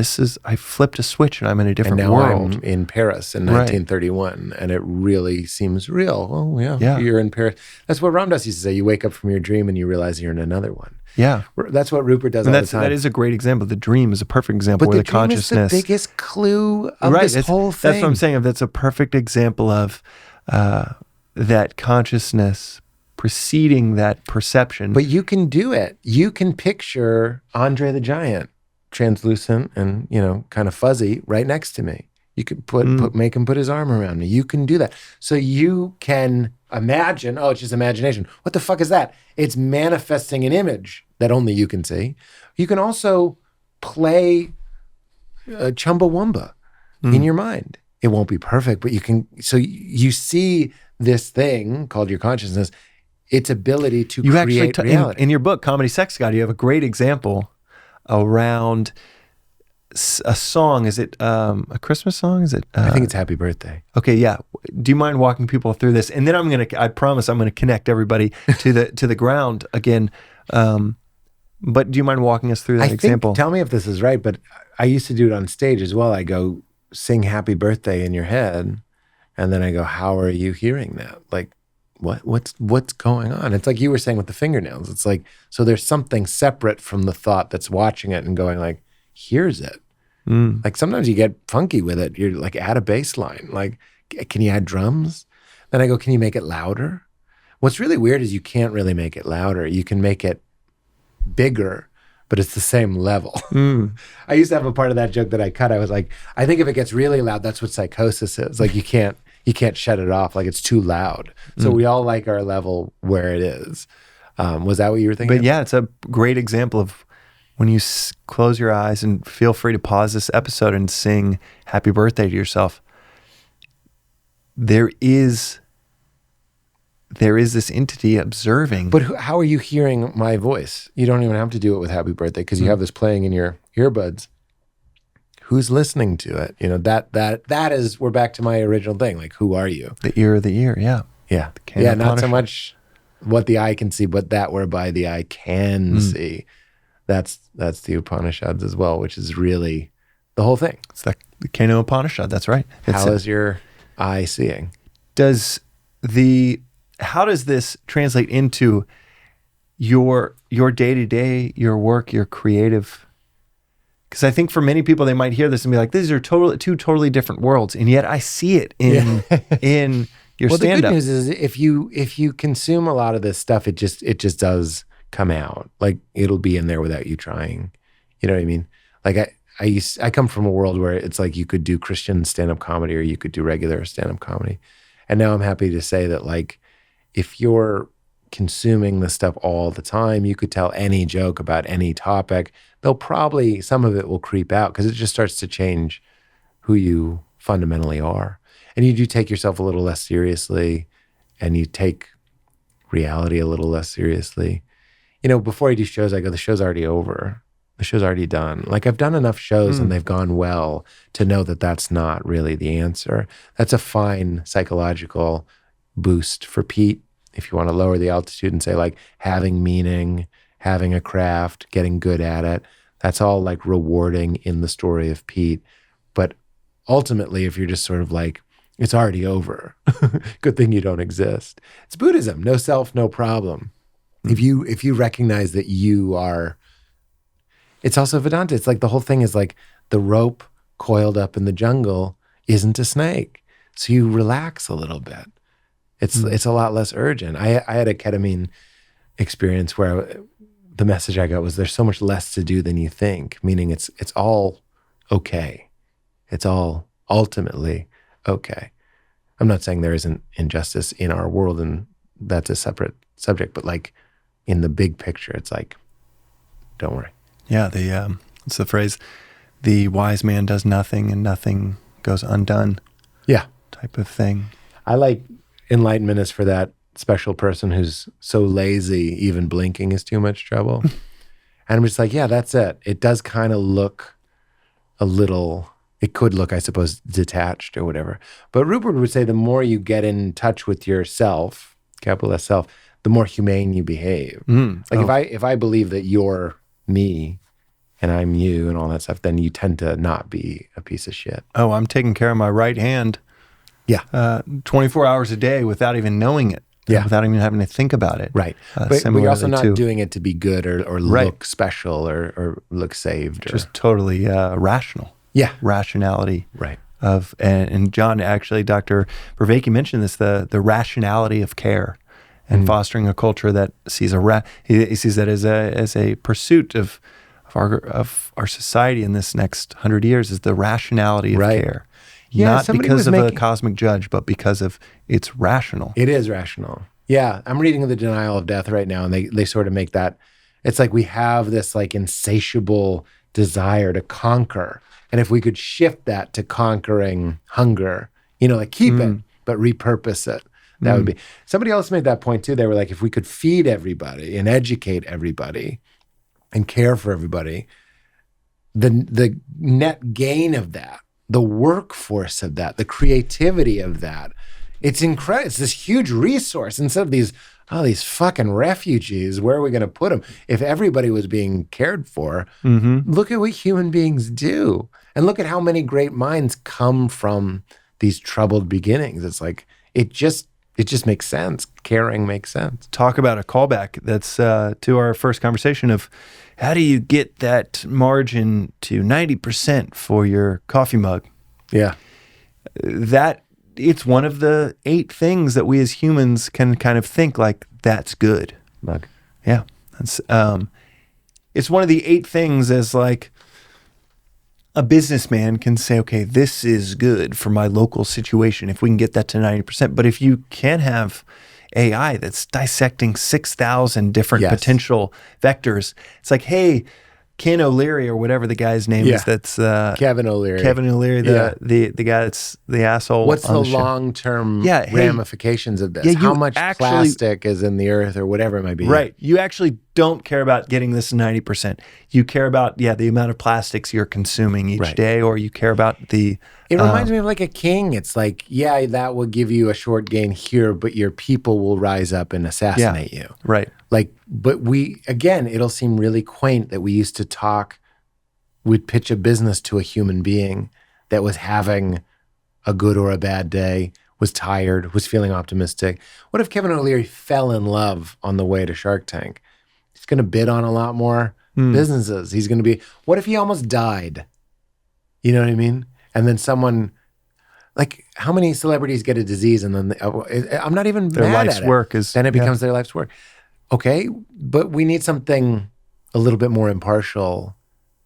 I flipped a switch and I'm in a different world. I'm in Paris in 1931 and it really seems real. Oh yeah. You're in Paris. That's what Ram Dass used to say. You wake up from your dream and you realize you're in another one. Yeah. That's what Rupert does all the time. That is a great example. The dream is a perfect example but where the the consciousness is the biggest clue of this whole thing. That's what I'm saying. That's a perfect example of that consciousness preceding that perception. But you can do it. You can picture Andre the Giant, translucent and, kind of fuzzy, right next to me. You could make him put his arm around me. You can do that. So you can imagine, oh, it's just imagination. What the fuck is that? It's manifesting an image that only you can see. You can also play Chumbawamba in your mind. It won't be perfect, but you can. So you see this thing called your consciousness, its ability to create reality. In your book, Comedy Sex God, you have a great example around a song. Is it a Christmas song? Is it? I think it's Happy Birthday. Okay, yeah. Do you mind walking people through this? And then I promise I'm gonna connect everybody to the ground again. But do you mind walking us through that example? Tell me if this is right, but I used to do it on stage as well. I go, sing Happy Birthday in your head, and then I go, how are you hearing that? Like, what's going on? It's like you were saying with the fingernails. It's like, so there's something separate from the thought that's watching it and going like, here's it. Like sometimes you get funky with it. You're like, add a bass line. Like, can you add drums? Then I go, can you make it louder? What's really weird is you can't really make it louder. You can make it bigger, but it's the same level. I used to have a part of that joke that I cut. I was like, I think if it gets really loud, that's what psychosis is. Like you can't shut it off. Like it's too loud. So we all like our level where it is. Was that what you were thinking? But yeah, it's a great example of when you close your eyes, and feel free to pause this episode and sing Happy Birthday to yourself. There is this entity observing. But how are you hearing my voice? You don't even have to do it with Happy Birthday because you have this playing in your earbuds. Who's listening to it? That is, we're back to my original thing. Like, who are you? The ear of the ear, yeah. Yeah. Yeah, not so much what the eye can see, but that whereby the eye can see. That's the Upanishads as well, which is really the whole thing. It's the Kano Upanishad, that's right. How is your eye seeing? How does this translate into your day-to-day, your work, your creative? Because I think for many people, they might hear this and be like, these are two totally different worlds. And yet I see it in your stand-up. The good news is if you consume a lot of this stuff, it just does come out. Like it'll be in there without you trying. You know what I mean? Like I come from a world where it's like you could do Christian stand-up comedy or you could do regular stand-up comedy. And now I'm happy to say that like, if you're consuming this stuff all the time, you could tell any joke about any topic. Some of it will creep out because it just starts to change who you fundamentally are. And you do take yourself a little less seriously and you take reality a little less seriously. Before I do shows, I go, the show's already over. The show's already done. Like I've done enough shows and they've gone well to know that that's not really the answer. That's a fine psychological boost for Pete. If you want to lower the altitude and say like having meaning, having a craft, getting good at it, that's all like rewarding in the story of Pete. But ultimately, if you're just sort of like It's already over. Good thing you don't exist. It's Buddhism. No self, no problem. If you recognize that you are, it's also Vedanta. It's like the whole thing is like the rope coiled up in the jungle isn't a snake. So you relax a little bit. It's a lot less urgent. I had a ketamine experience where the message I got was there's so much less to do than you think, meaning it's all okay. It's all ultimately okay. I'm not saying there isn't injustice in our world and that's a separate subject, but like in the big picture, it's like, don't worry. Yeah, it's the phrase, the wise man does nothing and nothing goes undone. Yeah. Type of thing. I like enlightenment is for that special person who's so lazy, even blinking is too much trouble. And I'm just like, yeah, that's it. It does kind of look a little, it could look, I suppose, detached or whatever. But Rupert would say the more you get in touch with yourself, capital S self, the more humane you behave. If I believe that you're me and I'm you and all that stuff, then you tend to not be a piece of shit. Oh, I'm taking care of my right hand. Yeah. 24 hours a day without even knowing it. Yeah. Without even having to think about it. Right. But you're also not doing it to be good or look special or look saved. Just totally rational. Yeah. Rationality. Right. And John, actually, Dr. Vervaeke mentioned this, the rationality of care and fostering a culture that sees he sees that as a pursuit of our society in this next 100 years is the rationality of care. Yeah, not because of a cosmic judge, but because of it's rational. It is rational. Yeah, I'm reading The Denial of Death right now, and they sort of make that, it's like we have this like insatiable desire to conquer. And if we could shift that to conquering hunger, like keep it, but repurpose it, that would be. Somebody else made that point too. They were like, if we could feed everybody and educate everybody and care for everybody, the net gain of that, the workforce of that, the creativity of that, it's incredible. It's this huge resource. Instead of these fucking refugees, where are we going to put them? If everybody was being cared for, look at what human beings do. And look at how many great minds come from these troubled beginnings. It's like, it just makes sense. Caring makes sense. Talk about a callback. That's to our first conversation of how do you get that margin to 90% for your coffee mug? Yeah. That it's one of the 8 things that we as humans can kind of think like that's good. Mug. Yeah. That's it's one of the 8 things as like a businessman can say, okay, this is good for my local situation if we can get that to 90%. But if you can have AI that's dissecting 6,000 different potential vectors, it's like, hey, Ken O'Leary or whatever the guy's name is, that's Kevin O'Leary. The guy that's the asshole. What's the long-term ramifications of this? How much plastic is in the earth or whatever it might be? Right. You actually don't care about getting this 90%. You care about, the amount of plastics you're consuming each day, or you care about the... It reminds me of like a king. It's like, that will give you a short gain here, but your people will rise up and assassinate you. Right. Like, but it'll seem really quaint that we used to talk, we'd pitch a business to a human being that was having a good or a bad day, was tired, was feeling optimistic. What if Kevin O'Leary fell in love on the way to Shark Tank? He's going to bid on a lot more businesses. He's going to be, what if he almost died? You know what I mean? And then someone, like, how many celebrities get a disease and then I'm not even their mad life's at it. work is then it becomes their life's work. Okay, but we need something a little bit more impartial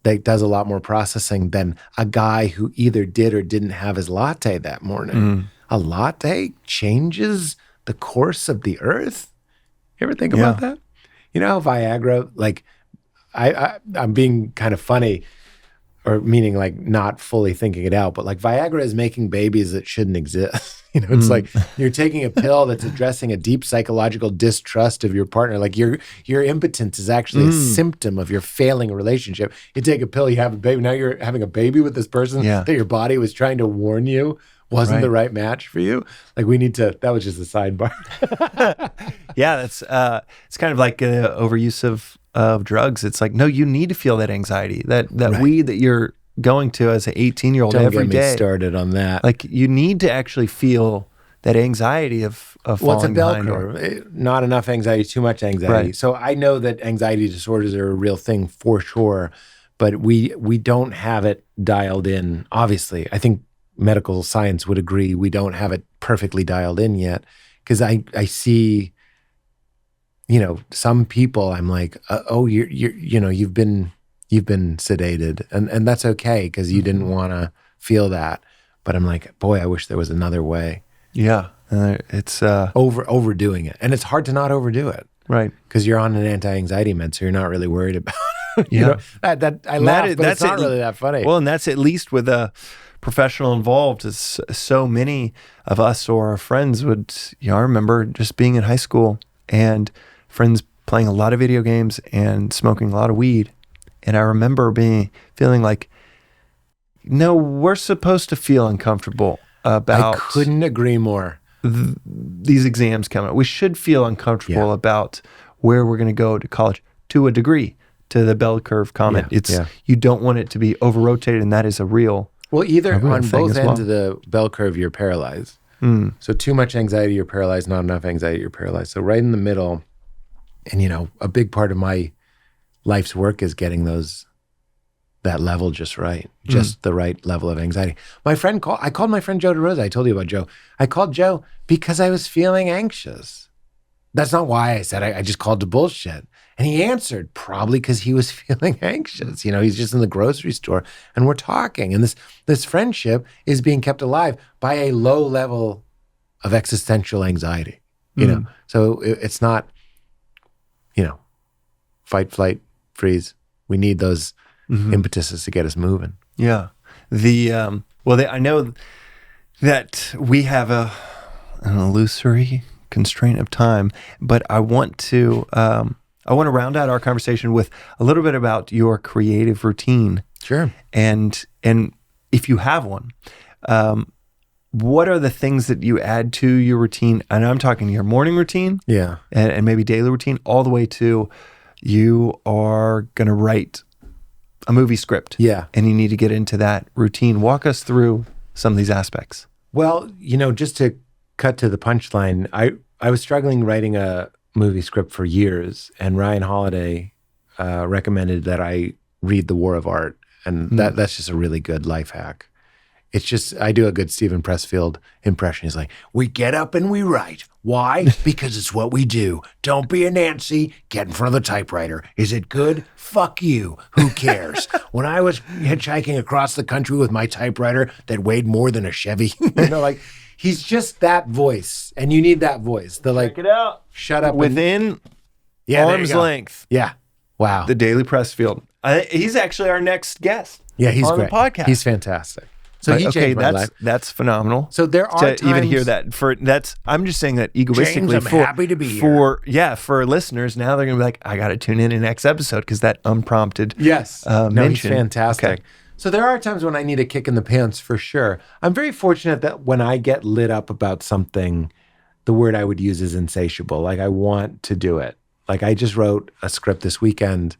that does a lot more processing than a guy who either did or didn't have his latte that morning. A latte changes the course of the earth. You ever think about that? You know how Viagra, like, I'm being kind of funny, or meaning like not fully thinking it out, but like Viagra is making babies that shouldn't exist. It's like you're taking a pill that's addressing a deep psychological distrust of your partner. Like your impotence is actually a symptom of your failing relationship. You take a pill, you have a baby. Now you're having a baby with this person that your body was trying to warn you wasn't the right match for you. Like we need to, that was just a sidebar. That's it's kind of like overuse of drugs. It's like, no, you need to feel that anxiety, that weed that you're going to as an 18-year-old Don't every get me day. started on that. Like you need to actually feel that anxiety of Well, it's a falling bell behind. curve. Not enough anxiety, too much anxiety. Right. So I know that anxiety disorders are a real thing for sure, but we don't have it dialed in. Obviously, I think medical science would agree we don't have it perfectly dialed in yet. Because I see, some people I'm like, oh, you've been sedated, and that's okay because you didn't want to feel that. But I'm like, boy, I wish there was another way. Yeah, it's Overdoing it, and it's hard to not overdo it, right. because you're on an anti-anxiety med, so you're not really worried about it. Yeah. That I laugh, but it's not really that funny. Well, and that's at least with a professional involved. It's so many of us or our friends would. I remember just being in high school and friends playing a lot of video games and smoking a lot of weed, and I remember feeling like, no, we're supposed to feel uncomfortable about. I couldn't agree more. These exams coming up. We should feel uncomfortable Yeah. about where we're going to go to college to a degree. To the bell curve comment, you don't want it to be over rotated, and that is a real. Well, either on thing both as ends well. of the bell curve, you're paralyzed. So too much anxiety, you're paralyzed. Not enough anxiety, you're paralyzed. So right in the middle, and a big part of my life's work is getting that level just right, just the right level of anxiety. I called my friend Joe DeRosa. I told you about Joe. I called Joe because I was feeling anxious. That's not why I said I just called to bullshit. And he answered probably because he was feeling anxious. He's just in the grocery store and we're talking. And this friendship is being kept alive by a low level of existential anxiety. So it's not, fight, flight, freeze. We need those impetuses to get us moving. Yeah. I know that we have an illusory constraint of time, but I want to round out our conversation with a little bit about your creative routine. Sure. And if you have one, what are the things that you add to your routine? And I'm talking your morning routine, Yeah. and maybe daily routine, all the way to you are going to write a movie script. Yeah. And you need to get into that routine. Walk us through some of these aspects. Well, just to cut to the punchline, I was struggling writing a movie script for years, and Ryan Holiday recommended that I read The War of Art, and that's just a really good life hack. It's just, I do a good Stephen Pressfield impression. He's like, we get up and we write. Why? Because it's what we do. Don't be a Nancy. Get in front of the typewriter. Is it good? Fuck you. Who cares? When I was hitchhiking across the country with my typewriter that weighed more than a Chevy, he's just that voice, and you need that voice. Check it out. Shut up. Within there you arm's go. length. Yeah. Wow. The Daily Pressfield. He's actually our next guest. Yeah, he's on great. the podcast. He's fantastic. So he changed my life. That's phenomenal. So there are to times, even hear that. I'm just saying that egoistically. James, I'm happy to be here. For listeners, now they're gonna be like, I got to tune in the next episode because that unprompted. Yes. No, mention. he's fantastic. Okay. So there are times when I need a kick in the pants for sure. I'm very fortunate that when I get lit up about something, the word I would use is insatiable. Like I want to do it. Like I just wrote a script this weekend.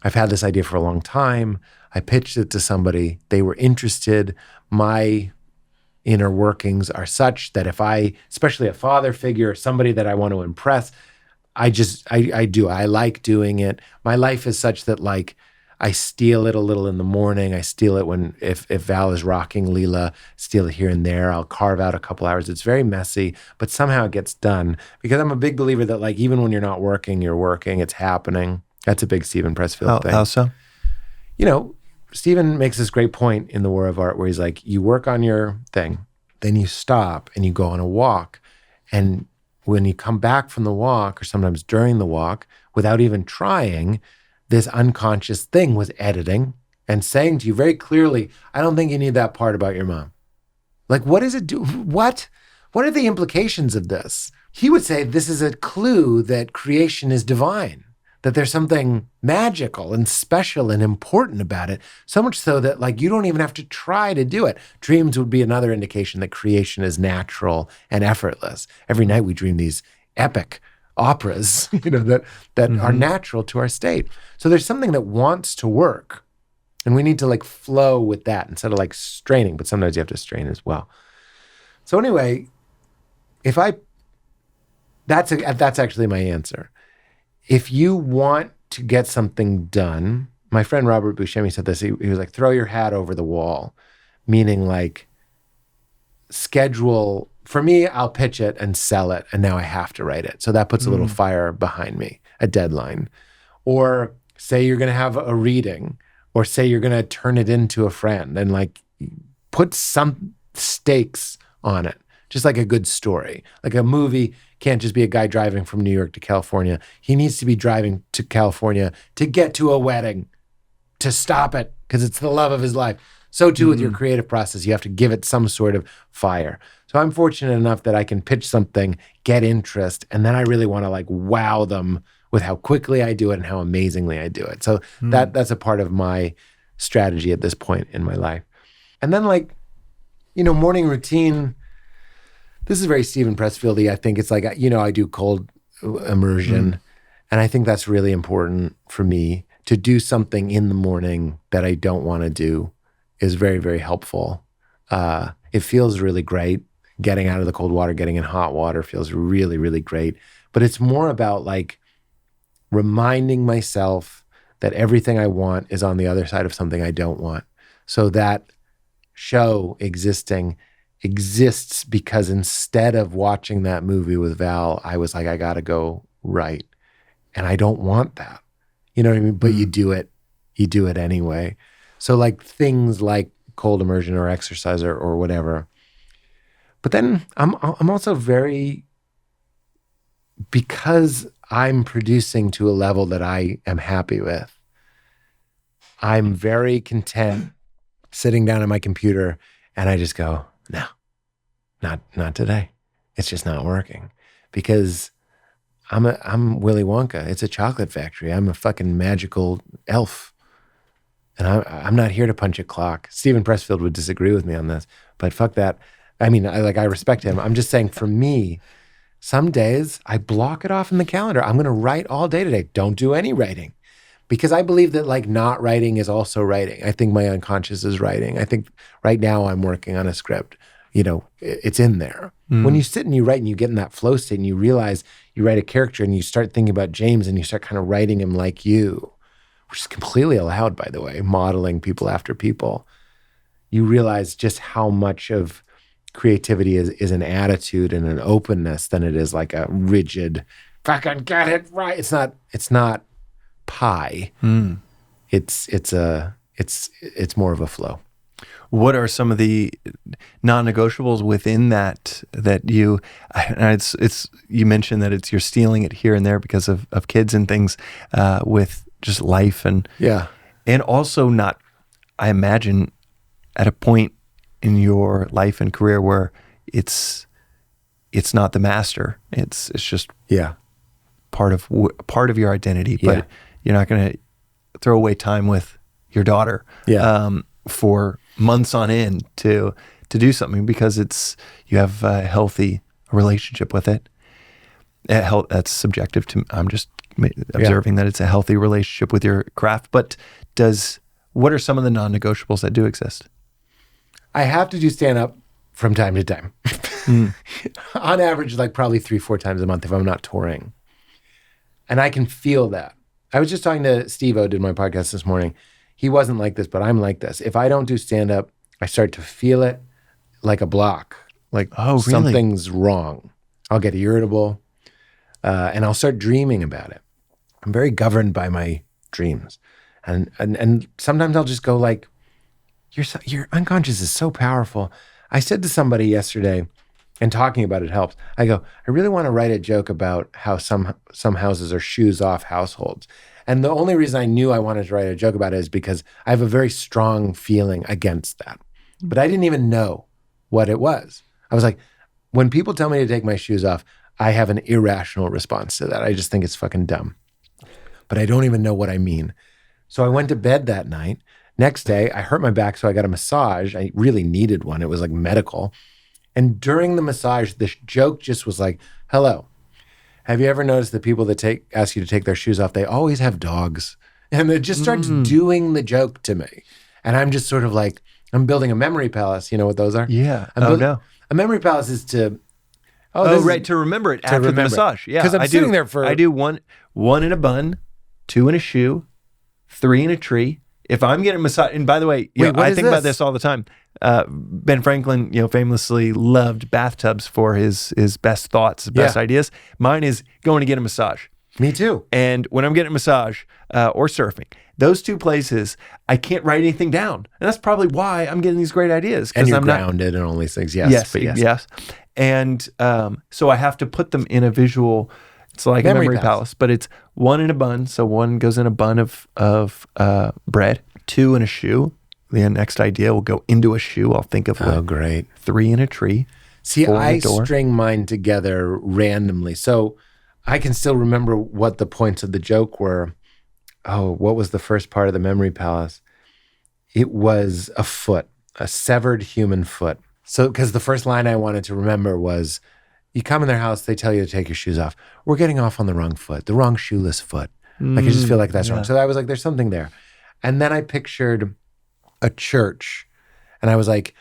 I've had this idea for a long time. I pitched it to somebody. They were interested. My inner workings are such that if I, especially a father figure, somebody that I want to impress, I do. I like doing it. My life is such that like I steal it a little in the morning. I steal it if Val is rocking Leela, steal it here and there. I'll carve out a couple hours. It's very messy, but somehow it gets done because I'm a big believer that like even when you're not working, you're working. It's happening. That's a big Stephen Pressfield thing. How so? Stephen makes this great point in The War of Art where he's like, you work on your thing, then you stop and you go on a walk. And when you come back from the walk, or sometimes during the walk, without even trying, this unconscious thing was editing and saying to you very clearly, I don't think you need that part about your mom. Like, what does it do? What are the implications of this? He would say this is a clue that creation is divine, that there's something magical and special and important about it, so much so that like you don't even have to try to do it. Dreams would be another indication that creation is natural and effortless. Every night we dream these epic operas, that are natural to our state. So there's something that wants to work. And we need to like flow with that instead of like straining, but sometimes you have to strain as well. So anyway, that's actually my answer. If you want to get something done, my friend Robert Buscemi said this, he was like, throw your hat over the wall, meaning like schedule, for me, I'll pitch it and sell it, and now I have to write it. So that puts a little fire behind me, a deadline. Or say you're going to have a reading, or say you're going to turn it into a friend, and like put some stakes on it, just like a good story. Like a movie can't just be a guy driving from New York to California. He needs to be driving to California to get to a wedding, to stop it, because it's the love of his life. So too with your creative process, you have to give it some sort of fire. So I'm fortunate enough that I can pitch something, get interest, and then I really want to like wow them with how quickly I do it and how amazingly I do it. So that's a part of my strategy at this point in my life. And then like, morning routine, this is very Stephen Pressfield-y. I think it's like, I do cold immersion. And I think that's really important for me. To do something in the morning that I don't want to do is very, very helpful. It feels really great. Getting out of the cold water, getting in hot water feels really, really great. But it's more about like reminding myself that everything I want is on the other side of something I don't want. So that show exists because instead of watching that movie with Val, I was like, I got to go write. And I don't want that. You know what I mean? But you do it anyway. So like things like cold immersion or exercise or whatever. But then I'm also very, because I'm producing to a level that I am happy with, I'm very content sitting down at my computer and I just go, no, not today. It's just not working because I'm Willy Wonka. It's a chocolate factory. I'm a fucking magical elf. And I'm not here to punch a clock. Stephen Pressfield would disagree with me on this, but fuck that. I mean, I respect him. I'm just saying for me, some days I block it off in the calendar. I'm going to write all day today. Don't do any writing because I believe that like not writing is also writing. I think my unconscious is writing. I think right now I'm working on a script. It's in there. When you sit and you write and you get in that flow state and you realize you write a character and you start thinking about James and you start kind of writing him like you, which is completely allowed, by the way, modeling people after people, you realize just how much of creativity is an attitude and an openness than it is like a rigid, fucking get it right. It's not pie. It's more of a flow. What are some of the non-negotiables within that you? You mentioned that you're stealing it here and there because of kids and things with just life and also not. I imagine at a point in your life and career where it's not the master. It's just part of your identity. But you're not going to throw away time with your daughter. For months on end to do something because you have a healthy relationship with it. That's subjective to. I'm just observing that it's a healthy relationship with your craft. But what are some of the non-negotiables that do exist? I have to do stand-up from time to time. On average, like probably 3-4 times a month if I'm not touring. And I can feel that. I was just talking to Steve-O, did my podcast this morning. He wasn't like this, but I'm like this. If I don't do stand-up, I start to feel it like a block. Like something's wrong. I'll get irritable and I'll start dreaming about it. I'm very governed by my dreams. And sometimes I'll just go like, your unconscious is so powerful. I said to somebody yesterday, and talking about it helps. I go, I really want to write a joke about how some houses are shoes-off households. And the only reason I knew I wanted to write a joke about it is because I have a very strong feeling against that. But I didn't even know what it was. I was like, when people tell me to take my shoes off, I have an irrational response to that. I just think it's fucking dumb. But I don't even know what I mean. So I went to bed that night. Next day, I hurt my back, so I got a massage. I really needed one. It was like medical. And during the massage, the joke just was like, hello. Have you ever noticed that people that ask you to take their shoes off, they always have dogs And it just starts doing the joke to me. And I'm just sort of like, I'm building a memory palace. You know what those are? Yeah. A memory palace is to... to remember it after the massage. Yeah. Because I'm sitting there for... I do one in a bun, 2 in a shoe, 3 in a tree. If I'm getting a massage, and by the way, I think about this all the time. Ben Franklin, famously loved bathtubs for his best thoughts, best ideas. Mine is going to get a massage. Me too. And when I'm getting a massage or surfing, those 2 places, I can't write anything down. And that's probably why I'm getting these great ideas. And you're grounded and all these things. Yes. Yes. And so I have to put them in a visual... It's like a memory palace, but it's 1 in a bun. So 1 goes in a bun of bread, 2 in a shoe. The next idea will go into a shoe. I'll think of great. 3 in a tree. See, I string mine together randomly. So I can still remember what the points of the joke were. Oh, what was the first part of the memory palace? It was a foot, a severed human foot. So, because the first line I wanted to remember was, you come in their house, they tell you to take your shoes off. We're getting off on the wrong foot, the wrong shoeless foot. Like, I just feel like that's wrong. So I was like, there's something there. And then I pictured a church. And I was like,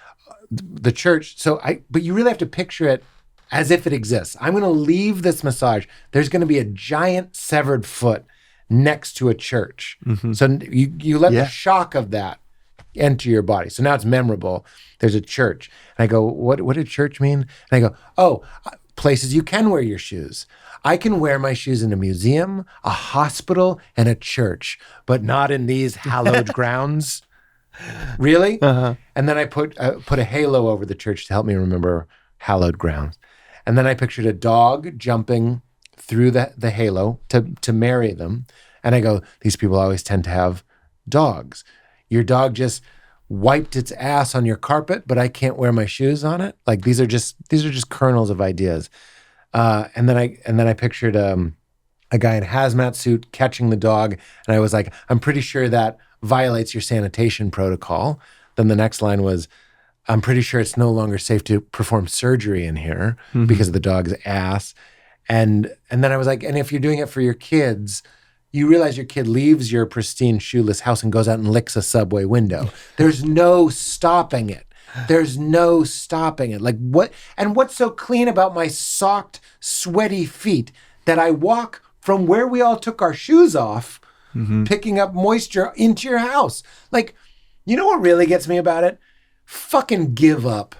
the church. But you really have to picture it as if it exists. I'm going to leave this massage. There's going to be a giant severed foot next to a church. Mm-hmm. So you let the shock of that enter your body. So now it's memorable. There's a church. And I go, what did church mean? And I go, places you can wear your shoes. I can wear my shoes in a museum, a hospital, and a church, but not in these hallowed grounds. Really? Uh-huh. And then I put a halo over the church to help me remember hallowed grounds. And then I pictured a dog jumping through the halo to marry them. And I go, these people always tend to have dogs. Your dog just wiped its ass on your carpet, but I can't wear my shoes on it. Like these are just kernels of ideas. And then I pictured a guy in a hazmat suit catching the dog, and I was like, I'm pretty sure that violates your sanitation protocol. Then the next line was, I'm pretty sure it's no longer safe to perform surgery in here because of the dog's ass. And then I was like, and if you're doing it for your kids, you realize your kid leaves your pristine shoeless house and goes out and licks a subway window. There's no stopping it. There's no stopping it. Like what? And what's so clean about my socked, sweaty feet that I walk from where we all took our shoes off, picking up moisture into your house? Like, you know what really gets me about it? Fucking give up.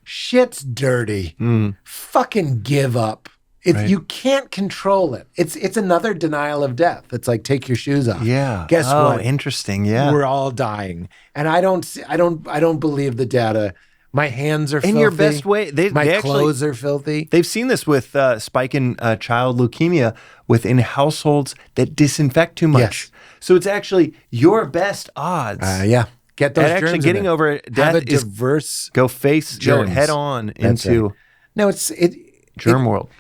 Shit's dirty. Fucking give up. You can't control it. It's another denial of death. It's like, take your shoes off. Yeah. Guess what? Interesting. Yeah. We're all dying, and I don't believe the data. My hands are filthy. In your best way. My clothes are filthy. They've seen this with spike in child leukemia within households that disinfect too much. Yes. So it's actually your best odds. Get those and germs. Actually, getting over death have a diverse go head on into no, germ world.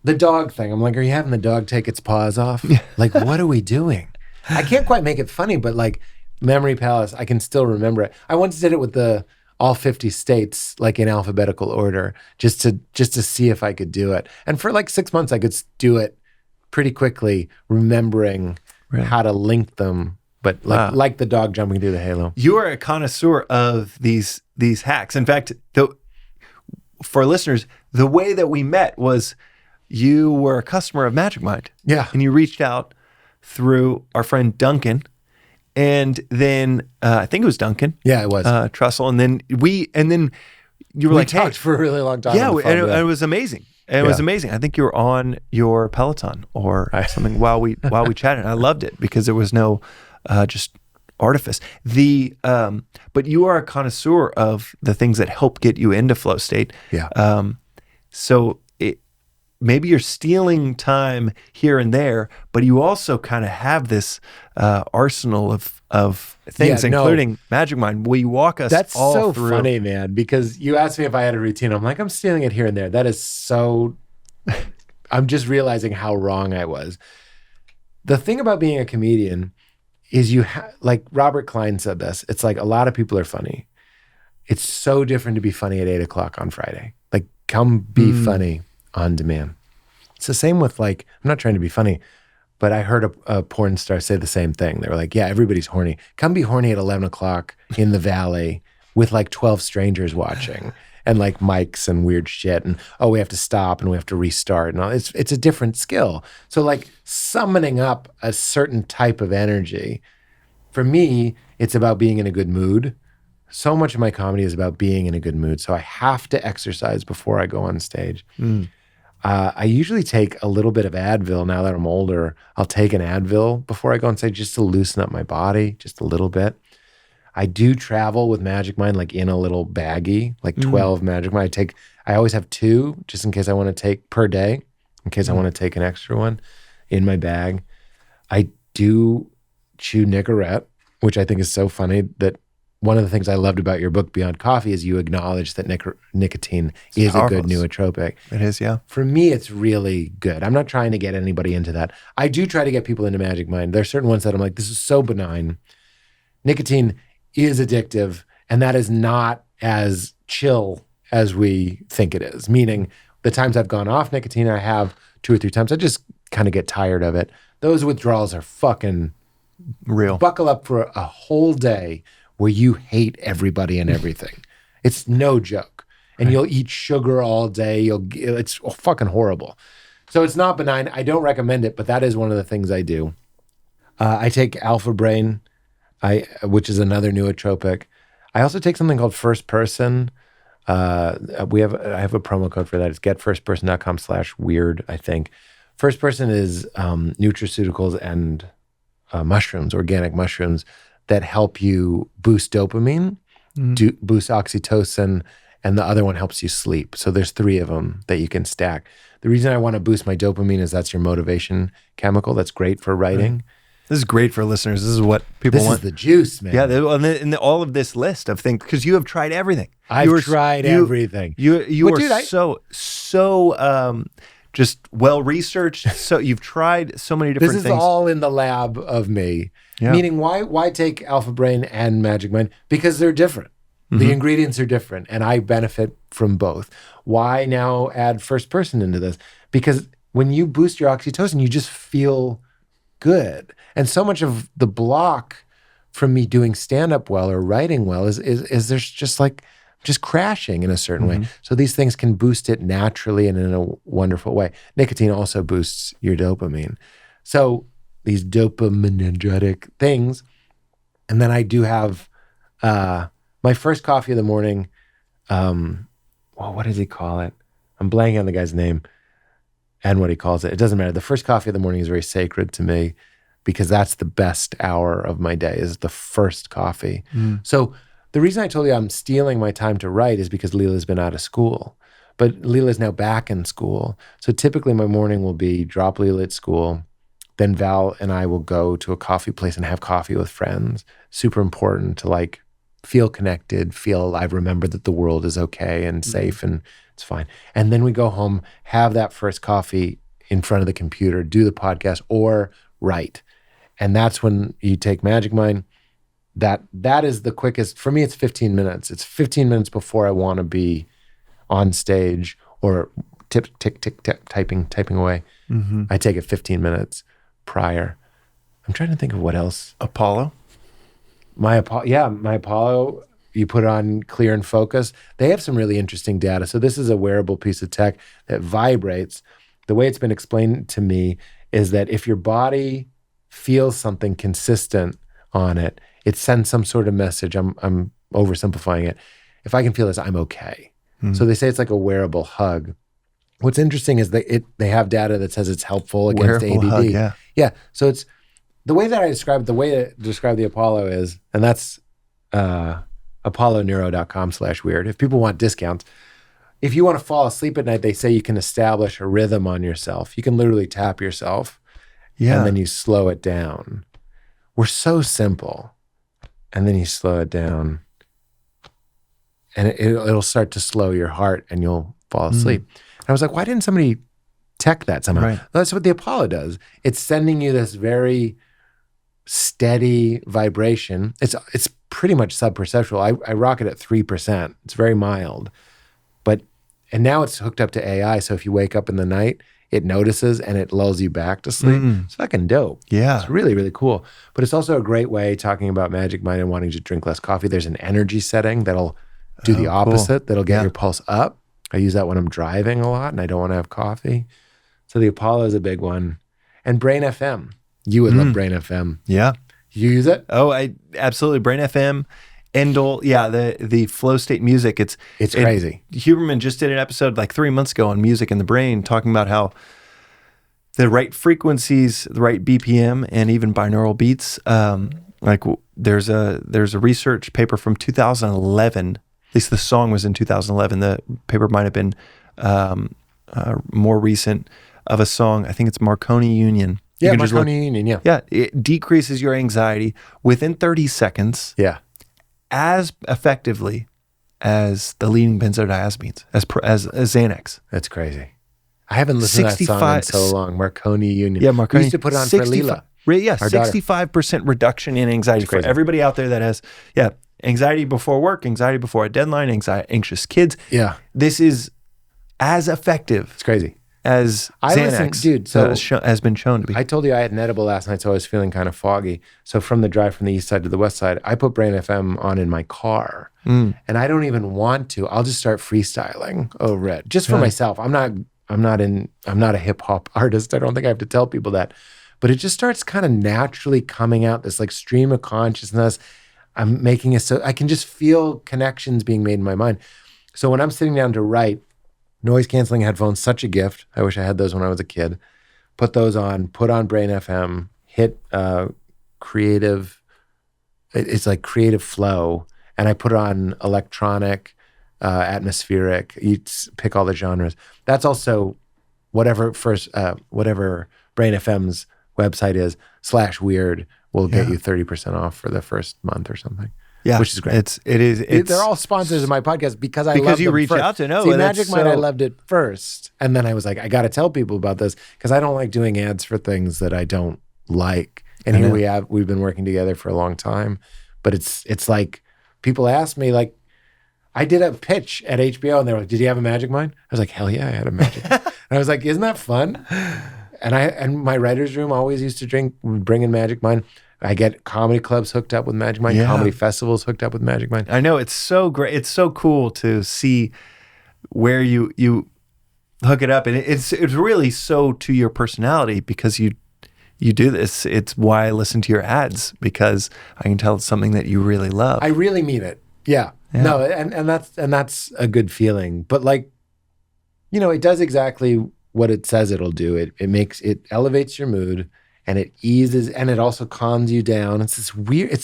The dog thing. I'm like, are you having the dog take its paws off? Like, what are we doing? I can't quite make it funny, but like Memory Palace, I can still remember it. I once did it with all 50 states, like in alphabetical order, just to see if I could do it. And for like 6 months, I could do it pretty quickly, remembering how to link them. But like the dog jumping through the halo. You are a connoisseur of these hacks. In fact, for listeners, the way that we met was you were a customer of Magic Mind. Yeah. And you reached out through our friend Duncan. And then I think it was Duncan. Yeah, it was. Trussell. And then you were we like, talked for a really long time. Yeah, and it was amazing. It was amazing. I think you were on your Peloton or something while we chatted. I loved it because there was no just artifice. But you are a connoisseur of the things that help get you into flow state. Yeah. So maybe you're stealing time here and there, but you also kind of have this arsenal of things, including Magic Mind. Will you walk us That's all so through? funny, man, because you asked me if I had a routine. I'm like, I'm stealing it here and there. That is so... I'm just realizing how wrong I was. The thing about being a comedian is like Robert Klein said this, it's like a lot of people are funny. It's so different to be funny at 8 o'clock on Friday. Like, come be funny on demand. It's the same with like, I'm not trying to be funny, But I heard a porn star say the same thing. They were like, yeah, everybody's horny. Come be horny at 11 o'clock in the valley with like 12 strangers watching and like mics and weird shit. And, oh, we have to stop and we have to restart. And all. It's a different skill. So like summoning up a certain type of energy, for me, it's about being in a good mood. So much of my comedy is about being in a good mood. So I have to exercise before I go on stage. I usually take a little bit of Advil now that I'm older. I'll take an Advil before I go on stage just to loosen up my body just a little bit. I do travel with Magic Mind, like in a little baggie, like 12 Magic Mind. I always have 2 just in case I want to take per day, in case I want to take an extra one in my bag. I do chew Nicorette, which I think is so funny that one of the things I loved about your book, Beyond Coffee, is you acknowledge that nicotine is a good nootropic. It is, yeah. For me, it's really good. I'm not trying to get anybody into that. I do try to get people into Magic Mind. There are certain ones that I'm like, this is so benign. Nicotine is addictive, and that is not as chill as we think it is. Meaning, the times I've gone off nicotine, I have 2 or 3 times, I just kind of get tired of it. Those withdrawals are fucking real. Buckle up for a whole day where you hate everybody and everything. It's no joke. And you'll eat sugar all day. It's fucking horrible. So it's not benign. I don't recommend it, but that is one of the things I do. I take Alpha Brain, which is another nootropic. I also take something called First Person. I have a promo code for that. It's getfirstperson.com/weird, I think. First Person is nutraceuticals and mushrooms, organic mushrooms, that help you boost dopamine, boost oxytocin, and the other one helps you sleep. So there's 3 of them that you can stack. The reason I want to boost my dopamine is that's your motivation chemical. That's great for writing. Right. This is great for listeners. This is what people want. This is the juice, man. Yeah, and all of this list of things, because you have tried everything. I've tried everything. You are so just well researched. So you've tried so many different things. This is all in the lab of me. Yeah. Meaning, why take Alpha Brain and Magic Mind? Because they're different. The ingredients are different, and I benefit from both. Why now add First Person into this? Because when you boost your oxytocin, you just feel good. And so much of the block from me doing stand-up well or writing well is there's just crashing in a certain way. So these things can boost it naturally and in a wonderful way. Nicotine also boosts your dopamine. So these dopaminergic things. And then I do have my first coffee of the morning. What does he call it? I'm blanking on the guy's name and what he calls it. It doesn't matter. The first coffee of the morning is very sacred to me because that's the best hour of my day, is the first coffee. So the reason I told you I'm stealing my time to write is because Leela's been out of school. But Leela's now back in school. So typically my morning will be drop Leela at school. Then Val and I will go to a coffee place and have coffee with friends. Super important to like feel connected, feel alive, remember that the world is okay and safe and it's fine. And then we go home, have that first coffee in front of the computer, do the podcast or write. And that's when you take Magic Mind. That is the quickest. For me, it's 15 minutes. It's 15 minutes before I want to be on stage or tick, typing away. I take it 15 minutes prior. I'm trying to think of what else. Apollo? My Apollo, you put it on clear and focus. They have some really interesting data. So this is a wearable piece of tech that vibrates. The way it's been explained to me is that if your body feels something consistent on it, it sends some sort of message. I'm oversimplifying it. If I can feel this, I'm okay. So they say it's like a wearable hug. What's interesting is they have data that says it's helpful against wearable ADD. Hug, yeah. So it's the way to describe the Apollo is, and that's apolloneuro.com/weird. If people want discounts, if you want to fall asleep at night, they say you can establish a rhythm on yourself. You can literally tap yourself, and then you slow it down. We're so simple, and then you slow it down, and it'll start to slow your heart, and you'll fall asleep. And I was like, why didn't somebody tech that somehow? Right. Well, that's what the Apollo does. It's sending you this very steady vibration. It's pretty much subperceptual. I rock it at 3%. It's very mild. And now it's hooked up to AI. So if you wake up in the night, it notices and it lulls you back to sleep. It's fucking dope. Yeah. It's really, really cool. But it's also a great way, talking about Magic Mind and wanting to drink less coffee. There's an energy setting that'll do the opposite. That'll get your pulse up. I use that when I'm driving a lot and I don't want to have coffee. So the Apollo is a big one. And Brain FM. You would love Brain FM. Yeah. You use it? Oh, I absolutely. Brain FM, Endel. Yeah, the flow state music. It's crazy. Huberman just did an episode like 3 months ago on music and the brain, talking about how the right frequencies, the right BPM, and even binaural beats. There's a research paper from 2011. At least the song was in 2011. The paper might have been more recent, of a song. I think it's Marconi Union. Yeah, Marconi Union, yeah. Yeah, it decreases your anxiety within 30 seconds. Yeah. As effectively as the leading benzodiazepines, as Xanax. That's crazy. I haven't listened to that song in so long. Marconi Union. Yeah, Marconi. We used to put it on for Leela. Yeah, 65% reduction in anxiety for everybody out there that has, anxiety before work, anxiety before a deadline, anxious kids. Yeah. This is as effective. It's crazy. As Xanax has been shown to be. I told you I had an edible last night, so I was feeling kind of foggy. So from the drive from the east side to the west side, I put Brain FM on in my car. And I don't even want to. I'll just start freestyling over it. Just for myself. I'm not a hip hop artist. I don't think I have to tell people that. But it just starts kind of naturally coming out, this like stream of consciousness. I'm making it so I can just feel connections being made in my mind. So when I'm sitting down to write, noise canceling headphones, such a gift. I wish I had those when I was a kid. Put those on, put on Brain FM, hit creative, it's like creative flow. And I put it on electronic, atmospheric, you pick all the genres. That's also whatever Brain FM's website is, /weird will get you 30% off for the first month or something. Yeah, which is great. They're all sponsors of my podcast because I love them you reach first. out to know. See, Magic Mind, I loved it first, and then I was like, I got to tell people about this because I don't like doing ads for things that I don't like. And here we've been working together for a long time, but it's like people ask me, like, I did a pitch at HBO, and they were like, "Did you have a Magic Mind?" I was like, "Hell yeah, I had a Magic Mind." And I was like, "Isn't that fun?" And my writer's room always used to bring in Magic Mind. I get comedy clubs hooked up with Magic Mind, comedy festivals hooked up with Magic Mind. I know, it's so great. It's so cool to see where you hook it up, and it's really so to your personality because you do this. It's why I listen to your ads, because I can tell it's something that you really love. I really mean it. Yeah. No, and that's a good feeling. But like, it does exactly what it says it'll do. It elevates your mood. And it eases, and it also calms you down. It's this weird,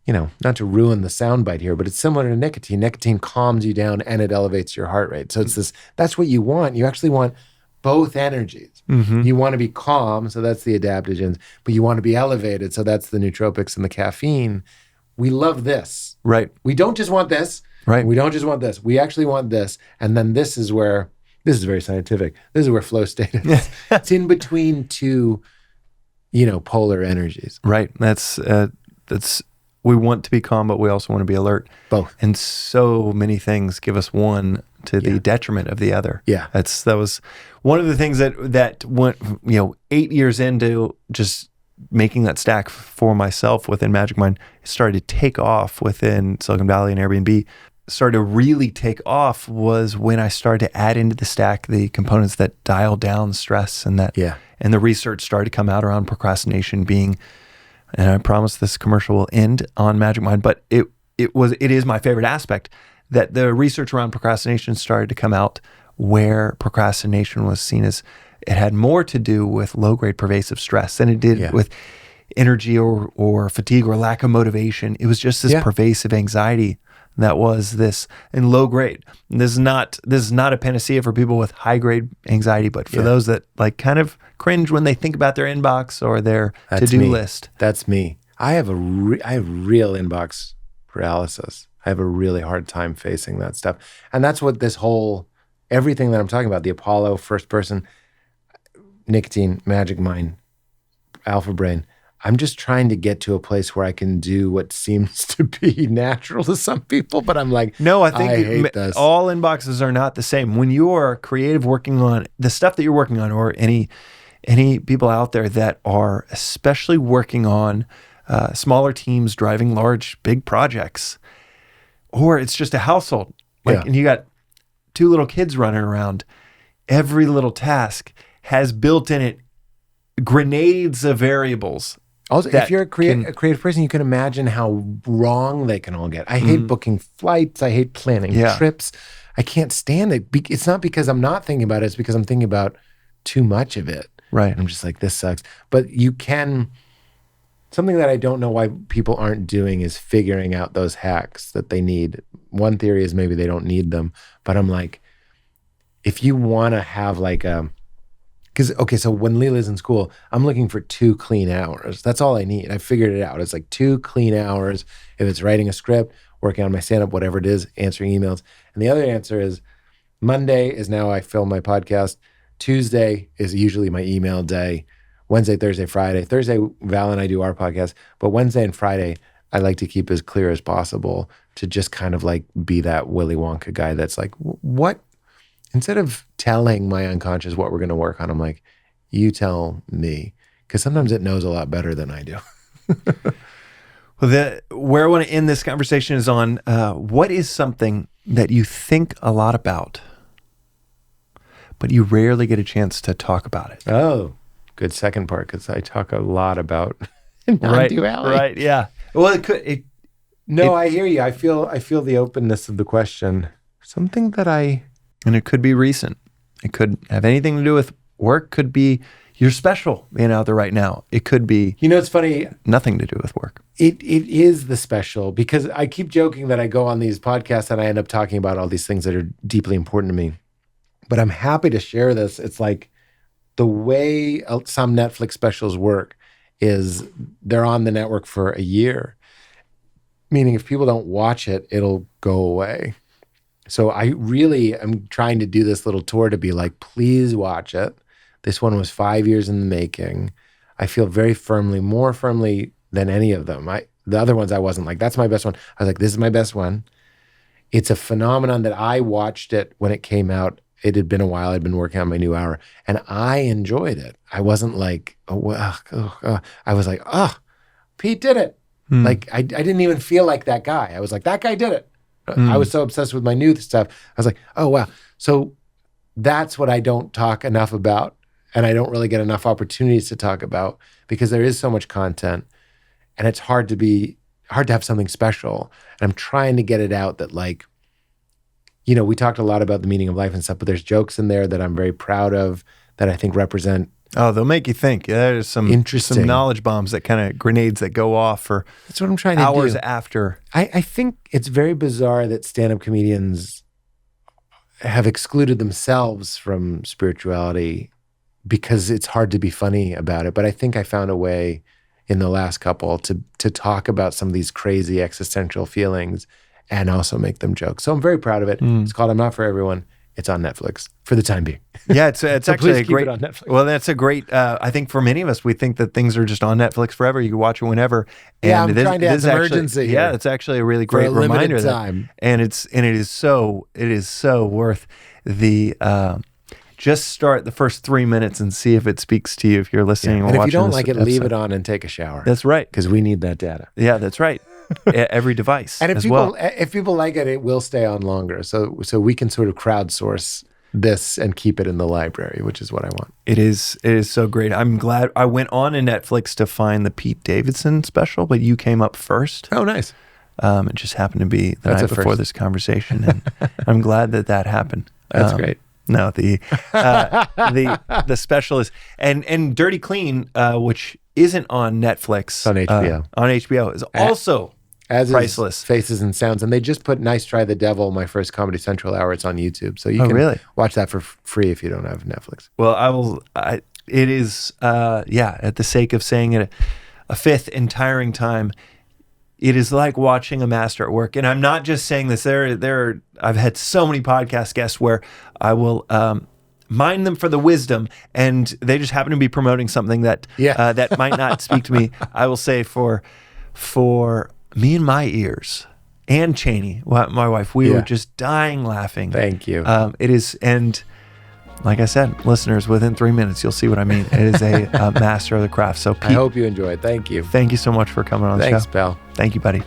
not to ruin the soundbite here, but it's similar to nicotine. Nicotine calms you down and it elevates your heart rate. So it's that's what you want. You actually want both energies. Mm-hmm. You want to be calm, so that's the adaptogens, but you want to be elevated, so that's the nootropics and the caffeine. We love this. Right. We don't just want this. Right. We don't just want this. We actually want this. And then this is very scientific. This is where flow state is. It's in between two polar energies. Right. That's we want to be calm, but we also want to be alert. Both. And so many things give us one to the detriment of the other. Yeah. That was one of the things that went, 8 years into just making that stack for myself within Magic Mind, it started to take off within Silicon Valley and Airbnb. Started to really take off was when I started to add into the stack the components that dial down stress, and and the research started to come out around procrastination being, and I promise this commercial will end on Magic Mind, but it is my favorite aspect, that the research around procrastination started to come out where procrastination was seen as it had more to do with low-grade pervasive stress than it did with energy or fatigue or lack of motivation. It was just this pervasive anxiety that was this in low grade. This is not a panacea for people with high grade anxiety, but for those that like kind of cringe when they think about their inbox or their to-do list. That's me. I have real inbox paralysis. I have a really hard time facing that stuff. And that's what everything that I'm talking about, the Apollo, first person, nicotine, Magic Mind, Alpha Brain, I'm just trying to get to a place where I can do what seems to be natural to some people, but I'm like, No, I think I hate this. all inboxes are not the same. When you are creative working on the stuff that you're working on, or any people out there that are especially working on smaller teams driving big projects, or it's just a household, and you got 2 little kids running around, every little task has built in it grenades of variables. Also, if you're a creative person, you can imagine how wrong they can all get. I hate booking flights. I hate planning trips. I can't stand it. It's not because I'm not thinking about it. It's because I'm thinking about too much of it. Right. And I'm just like, this sucks. But you can, something that I don't know why people aren't doing is figuring out those hacks that they need. One theory is maybe they don't need them. But I'm like, if you want to have like so when Leela's in school, I'm looking for 2 clean hours. That's all I need. I figured it out. It's like 2 clean hours. If it's writing a script, working on my stand-up, whatever it is, answering emails. And the other answer is Monday is now I film my podcast. Tuesday is usually my email day. Wednesday, Thursday, Friday. Thursday, Val and I do our podcast. But Wednesday and Friday, I like to keep as clear as possible to just kind of like be that Willy Wonka guy that's like, what? Instead of telling my unconscious what we're going to work on, I'm like, you tell me. Because sometimes it knows a lot better than I do. Well, where I want to end this conversation is on what is something that you think a lot about, but you rarely get a chance to talk about it. Oh, good second part, because I talk a lot about non-duality. Right, yeah. Well, I hear you. I feel the openness of the question. Something that and it could be recent. It could have anything to do with work. Could be you're special being out there right now. It could be. It's funny. Nothing to do with work. It is the special, because I keep joking that I go on these podcasts and I end up talking about all these things that are deeply important to me. But I'm happy to share this. It's like the way some Netflix specials work is they're on the network for a year. Meaning if people don't watch it, it'll go away. So I really am trying to do this little tour to be like, please watch it. This one was 5 years in the making. I feel more firmly than any of them. The other ones I wasn't like, that's my best one. I was like, this is my best one. It's a phenomenon that I watched it when it came out. It had been a while. I'd been working on my new hour and I enjoyed it. I wasn't like, I was like, Pete did it. Like I didn't even feel like that guy. I was like, that guy did it. I was so obsessed with my new stuff. I was like, oh, wow. So that's what I don't talk enough about. And I don't really get enough opportunities to talk about because there is so much content and it's hard to have something special. And I'm trying to get it out that like, we talked a lot about the meaning of life and stuff, but there's jokes in there that I'm very proud of that I think represent. Oh, they'll make you think. There's some knowledge bombs that kind of grenades that go off for that's what I'm trying to do. Hours after. I think it's very bizarre that stand-up comedians have excluded themselves from spirituality because it's hard to be funny about it. But I think I found a way in the last couple to talk about some of these crazy existential feelings and also make them jokes. So I'm very proud of it. It's called I'm Not For Everyone. It's on Netflix for the time being. Yeah, it's so actually a great. It on Netflix. Well, that's a great. I think for many of us, we think that things are just on Netflix forever. You can watch it whenever. And I'm trying to have some urgency. Yeah, it's actually a really great reminder. Time. And it is so worth the. Just start the first 3 minutes and see if it speaks to you. If you're listening or watching, and if you don't like it, episode. leave it on and take a shower. That's right, because we need that data. Yeah, that's right. Every device. And if people like it, it will stay on longer. So we can sort of crowdsource this and keep it in the library, which is what I want. It is so great. I'm glad I went on to Netflix to find the Pete Davidson special, but you came up first. Oh, nice. It just happened to be the night before this conversation, and I'm glad that happened. That's great. No, the special is and Dirty Clean, which isn't on Netflix, on HBO. On HBO is also as priceless. Is Faces and Sounds, and they just put Nice Try the Devil, my first Comedy Central hour. It's on YouTube, so you can really watch that for free if you don't have Netflix. Well, I will. It is at the sake of saying it a fifth and tiring time. It is like watching a master at work, and I'm not just saying this. I've had so many podcast guests where I will mine them for the wisdom, and they just happen to be promoting something that that might not speak to me. I will say for me and my ears, and Cheney, my wife, we were just dying laughing. Thank you. It is, and like I said, listeners, within 3 minutes, you'll see what I mean. It is a master of the craft. So Pete, I hope you enjoyed. Thank you. Thank you so much for coming on the show. Thanks, pal. Thank you, buddy.